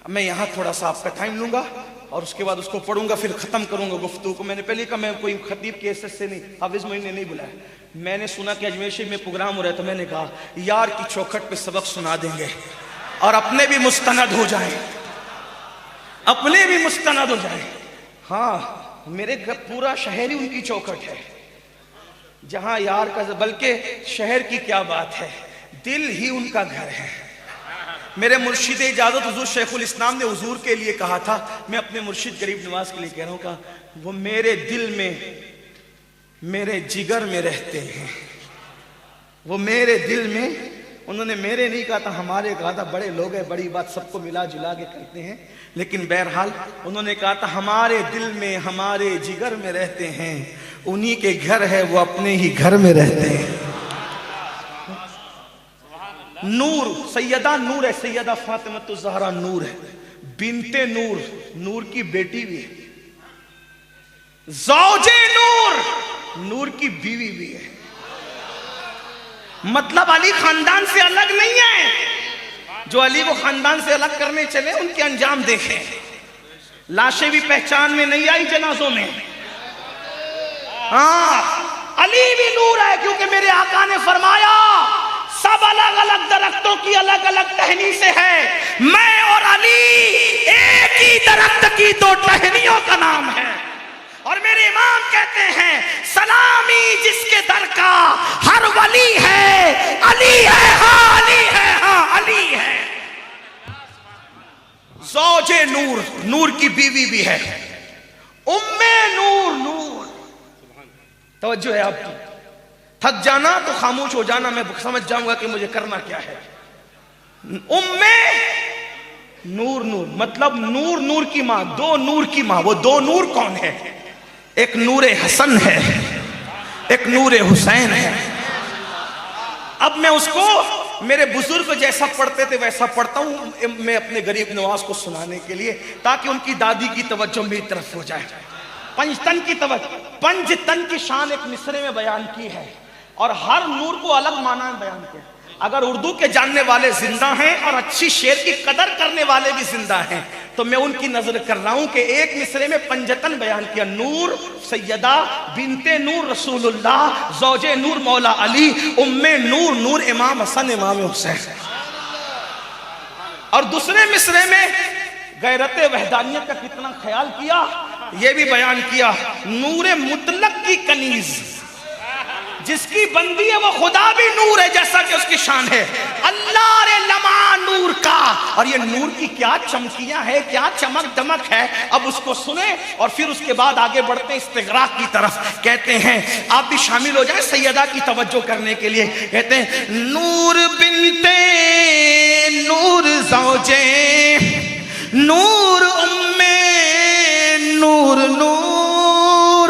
میں یہاں تھوڑا سا آپ کا ٹائم لوں گا اور اس کے بعد اس کو پڑھوں گا، پھر ختم کروں گا گفتگو کو. میں نے پہلے کہا میں کوئی خطیب کے حیثیت سے نہیں، حافظ معین نے نہیں بلایا. میں نے سنا کہ اجمیر شریف میں پروگرام ہو رہا ہے تو میں نے کہا یار کی چوکھٹ پہ سبق سنا دیں گے اور اپنے بھی مستند ہو جائیں، اپنے بھی مستند ہو جائیں. ہاں میرے گھر پورا شہر ہی ان کی چوکھٹ ہے جہاں یار کا، بلکہ شہر کی کیا بات ہے، دل ہی ان کا گھر ہے. میرے مرشد اجازت حضور شیخ الاسلام نے حضور کے لیے کہا تھا، میں اپنے مرشد غریب نواز کے لیے کہہ رہا ہوں، کہا وہ میرے دل میں میرے جگر میں رہتے ہیں. وہ میرے دل میں، انہوں نے میرے نہیں کہا تھا، ہمارے کہا تھا. بڑے لوگ ہیں، بڑی بات سب کو ملا جلا کے کرتے ہیں، لیکن بہرحال انہوں نے کہا تھا ہمارے دل میں ہمارے جگر میں رہتے ہیں. انہی کے گھر ہے وہ اپنے ہی گھر میں رہتے ہیں. نور سیدہ نور ہے، سیدہ فاطمہ الزہرا نور ہے، بنت نور، نور کی بیٹی بھی ہے. زوج نور، نور کی بیوی بھی ہے. مطلب علی خاندان سے الگ نہیں ہے. جو علی کو خاندان سے الگ کرنے چلے ان کے انجام دیکھیں. لاشیں بھی پہچان میں نہیں آئی جنازوں میں. ہاں علی بھی نور ہے، کیونکہ میرے آقا نے فرمایا سب الگ الگ درختوں کی الگ الگ ٹہنی سے ہے، میں اور علی ایک ہی درخت کی دو ٹہنیوں کا نام ہے. اور میرے امام کہتے ہیں سلامی جس کے در کا ہر ولی ہے، علی ہے ہاں علی ہے ہاں علی ہے. زوج نور، نور کی بیوی بھی ہے. ام نور، نور توجہ ہے آپ کی. تھک جانا تو خاموش ہو جانا، میں سمجھ جاؤں گا کہ مجھے کرنا کیا ہے. ام نور، نور مطلب نور، نور کی ماں، دو نور کی ماں. وہ دو نور کون ہے؟ ایک نور حسن ہے، ایک نور حسین ہے. اب میں اس کو میرے بزرگ جیسا پڑھتے تھے ویسا پڑھتا ہوں میں اپنے غریب نواز کو سنانے کے لیے، تاکہ ان کی دادی کی توجہ میری طرف ہو جائے. پنجتن کی توجہ، پنج تن کی شان ایک مصرے میں بیان کی ہے اور ہر نور کو الگ معنی میں بیان کیا. اگر اردو کے جاننے والے زندہ ہیں اور اچھی شعر کی قدر کرنے والے بھی زندہ ہیں تو میں ان کی نظر کر رہا ہوں کہ ایک مصرے میں پنجتن بیان کیا، نور سیدہ بنت نور رسول اللہ زوج نور مولا علی ام نور نور امام حسن امام حسین، اور دوسرے مصرے میں غیرت وحدانیت کا کتنا خیال کیا، یہ بھی بیان کیا، نور مطلق کی کنیز، جس کی بندی ہے وہ خدا بھی نور ہے جیسا کہ اس کی شان ہے، اللہ رے لمعہ نور کا، اور یہ نور کی کیا چمکیاں ہے، کیا چمک دمک ہے، اب اس کو سنیں اور پھر اس کے بعد آگے بڑھتے ہیں استغراق کی طرف۔ کہتے ہیں آپ بھی شامل ہو جائیں سیدہ کی توجہ کرنے کے لیے، کہتے ہیں نور بنتے نور زوجے نور ام نور نور۔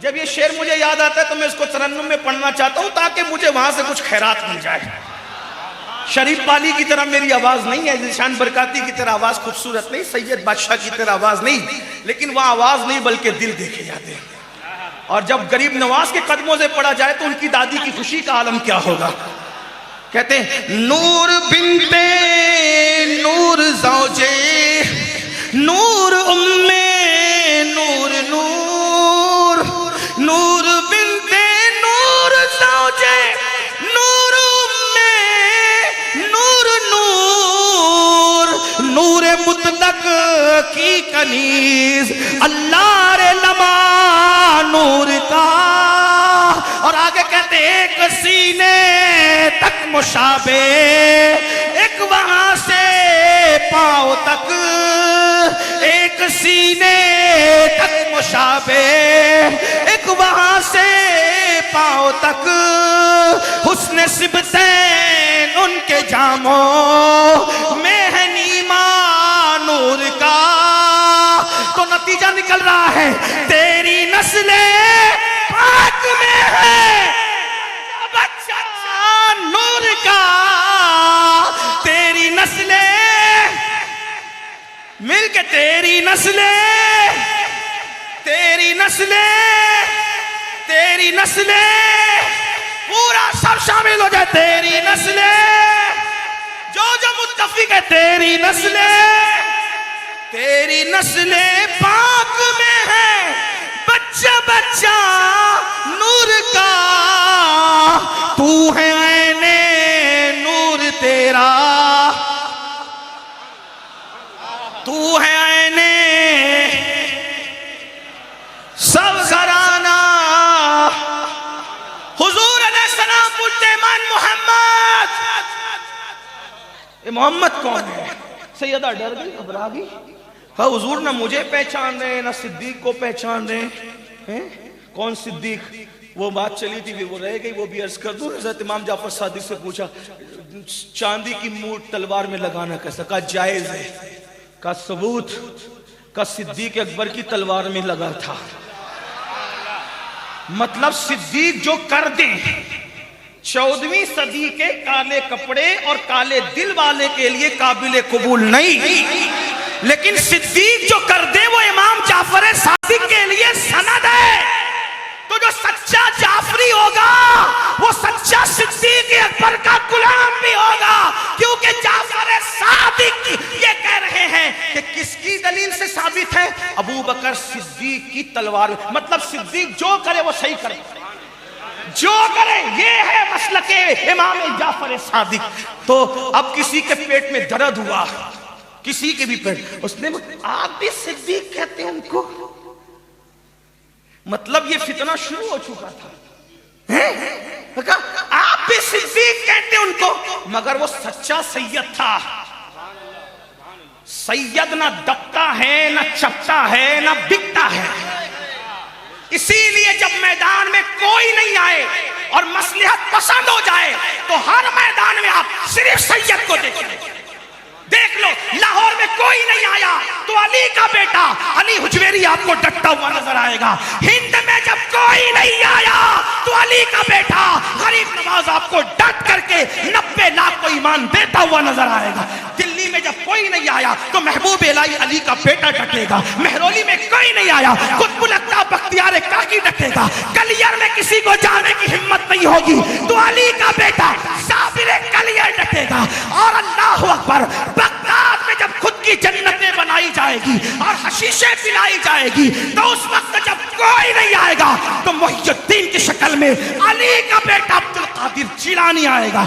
جب یہ شعر مجھے یاد آتا ہے تو میں اس کو ترنم میں پڑھنا چاہتا ہوں تاکہ مجھے وہاں سے کچھ خیرات مل جائے۔ شریف پالی کی طرح میری آواز نہیں ہے، ذیشان برکاتی کی طرح آواز خوبصورت نہیں، سید بادشاہ کی طرح آواز نہیں، لیکن وہ آواز نہیں بلکہ دل دیکھے جاتے ہیں، اور جب غریب نواز کے قدموں سے پڑھا جائے تو ان کی دادی کی خوشی کا عالم کیا ہوگا۔ کہتے ہیں نور بنتے نور زوجے نور ام نور نور نور بنتے نور زوجے نور ام نور نور نور مطلق کی کنیز اللہ رے لمعہ نور کا، اور آگے کہتے ایک سینے تک مشابہ، ایک وہاں سے پاؤں تک، ایک سینے تک مشابہ، ایک وہاں سے پاؤں تک، حسن سبتین ان کے جاموں میں ہے نیما نور کا۔ تو نتیجہ نکل رہا ہے تیری نسل پاک میں ہے بچہ نور کا، تیری نسل مل کے تیری نسل تیری نسل تیری نسل پورا سب شامل ہو جائے، تیری نسل جو متفق ہے، تیری نسل پاک میں ہے بچہ بچہ نور کا، تو ہے عین نور تیرا، تو ہے عین سب گھرانہ، حضور علیہ السلام پوچھتے ایمان محمد، محمد کون ہے؟ سیدہ ڈر گئی، گھبرا گئی، ہاں حضور نہ مجھے پہچان رہے نہ صدیق کو پہچان رہے، کون صدیق؟ وہ بات چلی تھی وہ رہ گئی، وہ بھی عرض کر دوں۔ حضرت امام جعفر صادق سے پوچھا چاندی کی موٹ تلوار میں لگانا کیسا؟ کہا جائز ہے، کہا ثبوت؟ کہا صدیق اکبر کی تلوار میں لگا تھا۔ مطلب صدیق جو کر دیں 14ویں صدی کے کالے کپڑے اور کالے دل والے کے لیے قابل قبول نہیں، لیکن صدیق جو کر دے وہ امام جعفر صادق کے لیے سند ہے۔ تو جو سچا جعفری ہوگا وہ سچا صدیق اکبر کا غلام بھی ہوگا، کیونکہ جعفر صادق یہ کہہ رہے ہیں کہ کس کی دلیل سے ثابت ہے؟ ابو بکر صدیق کی تلوار، مطلب صدیق جو کرے وہ صحیح کرے، جو کرے، یہ ہے مسلک امام جعفر صادق۔ تو اب کسی کے پیٹ میں درد ہوا، کسی کے بھی پیٹ، اس نے آپ بھی صدیق کہتے ہیں ان کو، مطلب یہ فتنہ شروع ہو چکا تھا، آپ بھی صدیق کہتے ہیں ان کو، مگر وہ سچا سید تھا۔ سید نہ دبتا ہے نہ چپتا ہے نہ بکتا ہے، اسی لیے جب میدان میں کوئی نہیں آئے اور مصلحت پسند ہو جائے تو ہر میدان میں آپ صرف سید کو دیکھیں۔ دیکھ لو لاہور میں کوئی نہیں آیا تو علی کا بیٹا علی حجویری آپ کو ڈٹتا ہوا نظر آئے گا، ہند میں جب کوئی نہیں آیا تو علی کا بیٹا غریب نواز آپ کو ڈٹ کر کے 90 لاکھ کو ایمان دیتا ہوا نظر آئے گا، دلی میں جب کوئی نہیں آیا تو محبوب الہی علی کا بیٹا ڈٹے گا، مہرولی میں کوئی نہیں آیا قطب الاقطاب بختیار کاکی ڈٹے گا، کلیر میں کسی کو جانے کی ہمت نہیں ہوگی تو علی کا بیٹا صاف بخششیں پلائی جائے گی تو اس وقت جب کوئی نہیں آئے گا تو محی الدین کی شکل میں علی کا بیٹا عبد القادر جیلانی آئے گا،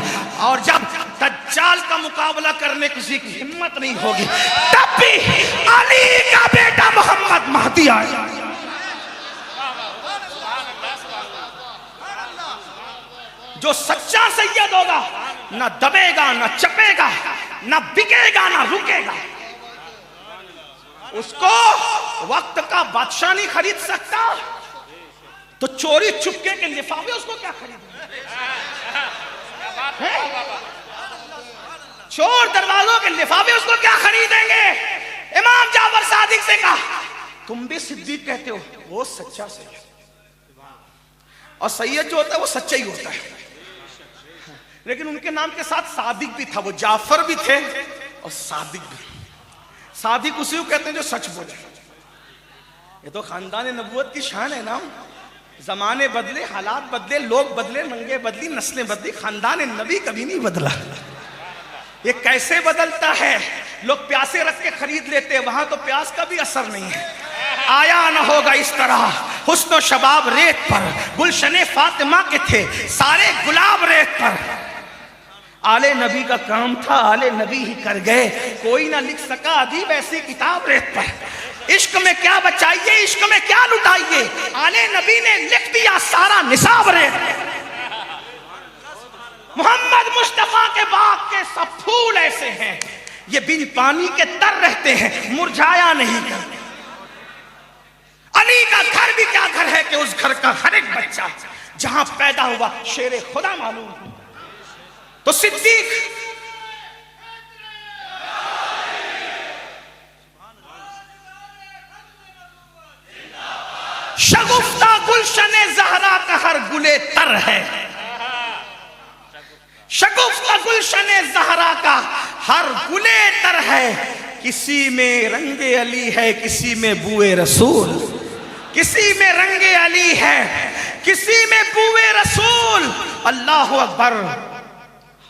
اور جب دجال کا مقابلہ کرنے کسی کی ہمت نہیں ہوگی تب بھی علی کا بیٹا محمد مہدی آئے گا۔ جو سچا سید ہوگا نہ دبے گا، نہ چپے گا، نہ بکے گا، نہ رکے گا۔ اس کو وقت کا بادشاہ نہیں خرید سکتا تو چوری چپکے کے لفافے اس کو کیا خرید؟ چور دروازوں کے لفافے اس کو کیا خریدیں گے؟ امام جعفر صادق سے کہا تم بھی صدیق کہتے ہو، وہ سچا سید، اور سید جو ہوتا ہے وہ سچا ہی ہوتا ہے، لیکن ان کے نام کے ساتھ صادق بھی تھا، وہ جعفر بھی تھے اور صادق بھی۔ صادق اسی کو کہتے ہیں جو سچ بولے۔ یہ تو خاندان نبوت کی شان ہے نا، زمانے بدلے، حالات بدلے، لوگ بدلے، منگے بدلی، نسلیں بدلی، خاندان نبی کبھی نہیں بدلا۔ یہ کیسے بدلتا ہے؟ لوگ پیاسے رکھ کے خرید لیتے ہیں، وہاں تو پیاس کا بھی اثر نہیں ہے۔ آیا نہ ہوگا اس طرح حسن و شباب ریت پر، گلشن فاطمہ کے تھے سارے گلاب ریت پر۔ آل نبی کا کام تھا، آل نبی ہی کر گئے، کوئی نہ لکھ سکا ادیب ایسی کتاب ریت پر۔ عشق میں کیا بچائیے، عشق میں کیا لٹائیے، آل نبی نے لکھ دیا سارا نصاب ریت پر۔ محمد مصطفیٰ کے باغ کے سب پھول ایسے ہیں، یہ بن پانی کے تر رہتے ہیں، مرجھایا نہیں کرتے۔ علی کا گھر بھی کیا گھر ہے کہ اس گھر کا ہر ایک بچہ جہاں پیدا ہوا شیر خدا معلوم ہوا۔ تو صدیق شگفتہ گلشن زہرا کا ہر گلے تر ہے، شگفتہ گلشن زہرا کا ہر گلے تر ہے، کسی میں رنگ علی ہے، کسی میں بوئے رسول، کسی میں رنگ علی ہے، کسی میں بوئے رسول۔ اللہ اکبر،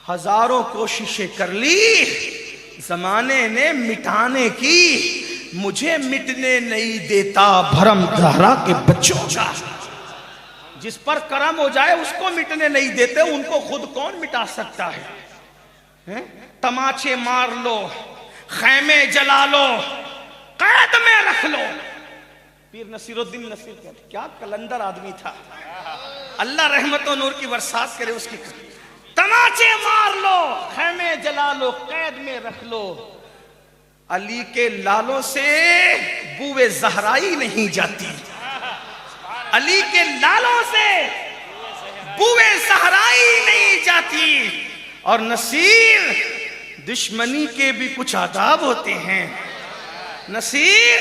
ہزاروں کوششیں کر لی زمانے نے مٹانے کی، مجھے مٹنے نہیں دیتا بھرم زہرا کے بچوں کا۔ جس پر کرم ہو جائے اس کو مٹنے نہیں دیتے، ان کو خود کون مٹا سکتا ہے؟ تماچے مار لو، خیمے جلا لو، قید میں رکھ لو۔ پیر نصیر الدین نصیر کہتے کیا کلندر آدمی تھا، اللہ رحمت و نور کی برسات کرے اس کی۔ تماچے مار لو، خیمے جلا لو، قید میں رکھ لو، علی کے لالوں سے بوئے زہرائی نہیں جاتی، علی کے لالوں سے بوئے زہرائی نہیں جاتی۔ اور نصیر، دشمنی کے بھی کچھ آداب ہوتے ہیں، نصیر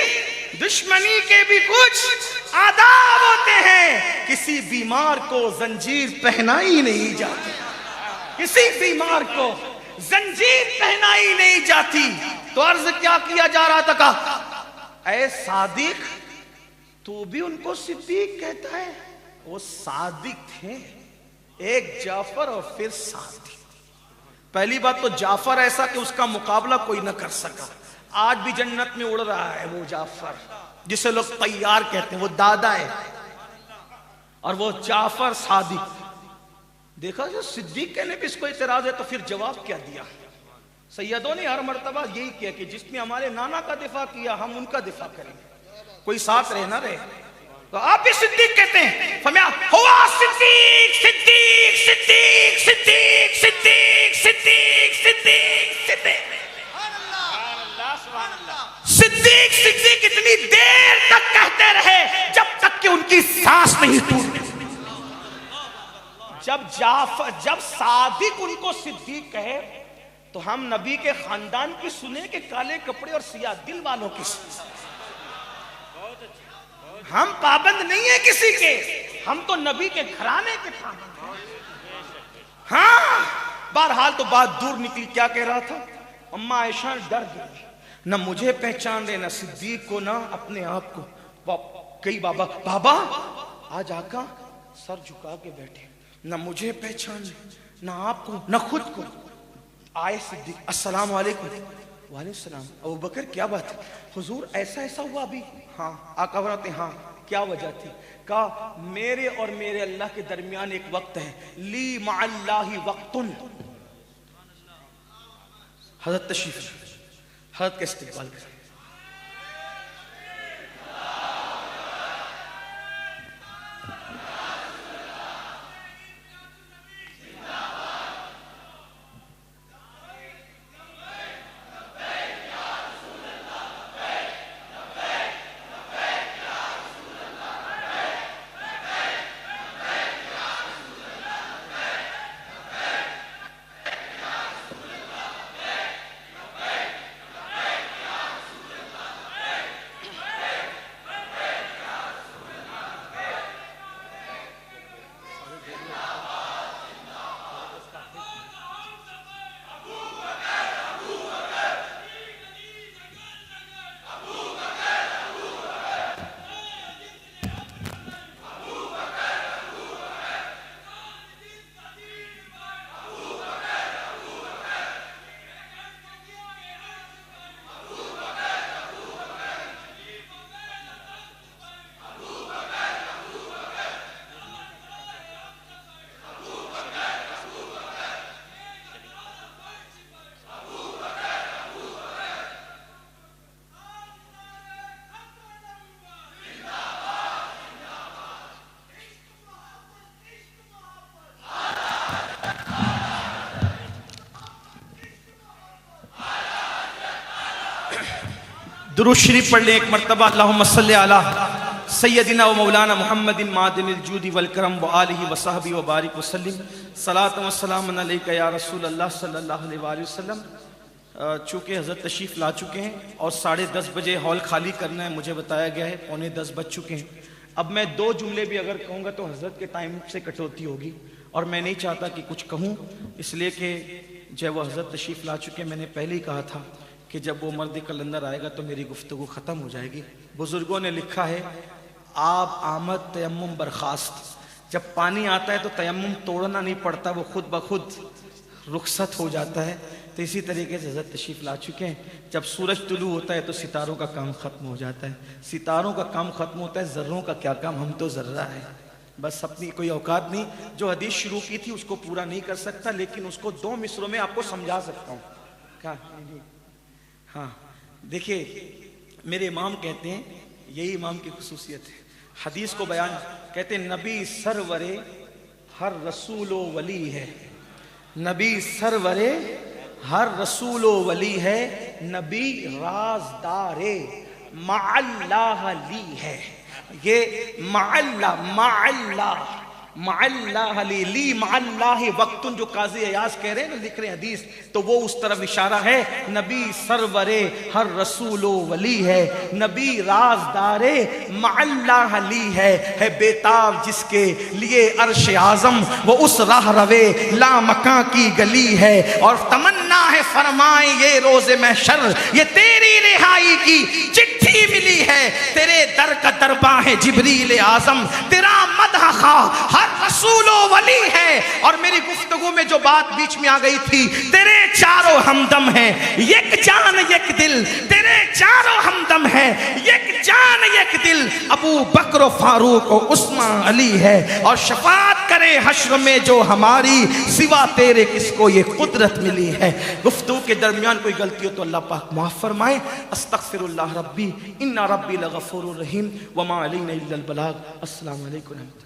دشمنی کے بھی کچھ آداب ہوتے ہیں، کسی بیمار کو زنجیر پہنائی نہیں جاتی، کسی بیمار کو زنجیر پہنائی نہیں جاتی۔ تو عرض کیا کیا جا رہا تھا، کہا اے صادق تو بھی ان کو صدیق کہتا ہے؟ وہ صادق تھے، ایک جعفر اور پھر صادق۔ پہلی بات تو جعفر ایسا کہ اس کا مقابلہ کوئی نہ کر سکا، آج بھی جنت میں اڑ رہا ہے وہ جعفر جسے لوگ طیار کہتے ہیں، وہ دادا ہے، اور وہ جعفر صادق۔ دیکھا جو صدیق کہنے پہ اس کو اعتراض ہے تو پھر جواب کیا دیا؟ سیدوں نے ہر مرتبہ یہی کیا کہ جس نے ہمارے نانا کا دفاع کیا ہم ان کا دفاع کریں گے، کوئی ساتھ رہے نہ رہے۔ تو آپ بھی صدیق کہتے ہیں، فرمایا ہوا صدیق صدیق صدیق صدیق صدیق صدیق صدیق صدیق صدیق صدیق اتنی دیر تک کہتے رہے جب تک کہ ان کی سانس نہیں ٹوٹی۔ جب صادق ان کو صدیق کہے تو ہم نبی کے خاندان کی سنیں کہ کالے کپڑے اور سیاہ دل والوں کی سنیں۔ ہم پابند نہیں ہیں کسی کے، ہم تو نبی کے گھرانے کے پابند ہیں۔ ہاں بہرحال تو بات دور نکلی، کیا کہہ رہا تھا؟ اماں عائشہ ڈر گئی، نہ مجھے پہچان رہے، نہ صدیق کو، نہ اپنے آپ کو۔ کئی بابا آج آقا سر جھکا کے بیٹھے، نہ مجھے پہچان، نہ آپ کو، نہ خود کو۔ آئے صدیق، السلام علیکم۔ وعلیکم السلام. ابو بکر کیا بات ہے حضور، ایسا ایسا ہوا ابھی؟ ہاں. آقا فرماتے ہیں ہاں. کیا وجہ تھی؟ کہا میرے اور میرے اللہ کے درمیان ایک وقت ہے، لی مع اللہ وقتن. حضرت تشریف، حضرت کا استقبال کریں. درود شریف پڑھ لیں ایک مرتبہ. اللہم صلی علی سیدنا و مولانا محمد معدن الجود والکرم و آلہ و صحبہ و بارک وسلم. صلاۃ و سلام علیکہ یا رسول اللہ صلی اللہ علیہ وآلہ وسلم. چونکہ حضرت تشریف لا چکے ہیں اور 10:30 بجے ہال خالی کرنا ہے، مجھے بتایا گیا ہے 9:45 بج چکے ہیں. اب میں 2 جملے بھی اگر کہوں گا تو حضرت کے ٹائم سے کٹوتی ہوگی، اور میں نہیں چاہتا کہ کچھ کہوں، اس لیے کہ جب وہ حضرت تشریف لا چکے میں نے پہلے ہی کہا تھا کہ جب وہ مرد کلندر آئے گا تو میری گفتگو ختم ہو جائے گی. بزرگوں نے لکھا ہے آب آمد تیمم برخاست. جب پانی آتا ہے تو تیمم توڑنا نہیں پڑتا، وہ خود بخود رخصت ہو جاتا ہے. تو اسی طریقے سے حضرت تشریف لا چکے ہیں. جب سورج طلوع ہوتا ہے تو ستاروں کا کام ختم ہو جاتا ہے. ستاروں کا کام ختم ہوتا ہے، ذروں کا کیا کام؟ ہم تو ذرہ ہے، بس اپنی کوئی اوقات نہیں. جو حدیث شروع کی تھی اس کو پورا نہیں کر سکتا، لیکن اس کو 2 مصروں میں آپ کو سمجھا سکتا ہوں. کیا؟ ہاں دیکھیے، میرے امام کہتے ہیں، یہی امام کی خصوصیت ہے، حدیث کو بیان کہتے ہیں نبی سرور ہر رسول و ولی ہے. نبی سرور ہر رسول و ولی ہے، نبی رازدار مع اللہ لی ہے. یہ مع اللہ لی مع اللہ وقتن جو قاضی ایاز کہہ رہے ہیں نا، لکھ رہے ہیں حدیث، تو وہ اس طرف اشارہ ہے. نبی سرور ہر رسول و ولی ہے، نبی رازدار مع اللہ لی ہے بیتاب جس کے لیے عرش اعظم، وہ اس راہ روے لا مکان کی گلی ہے. اور تمنا ہے فرمائیں یہ روز محشر، یہ تیری رہائی کی چٹھی ملی ہے. تیرے در کا درباں ہے جبریل اعظم، تیرا مدح خواہ ہر رسول و ولی ہے. اور میری گفتگو میں جو بات بیچ میں آ گئی تھی، تیرے چاروں ہمدم ہیں، یک جان یک دل. تیرے چاروں ہمدم ہیں، یک جان یک دل. ابو بکر و فاروق و عثمان علی ہے. اور شفاعت کرے حشر میں جو ہماری، سوا تیرے کس کو یہ قدرت ملی ہے. گفتگو کے درمیان کوئی غلطی ہو تو اللہ پاک معاف فرمائے. استغفر اللہ ربی ان ربی لغفور رحیم وما علینا الا البلاغ. السلام علیکم.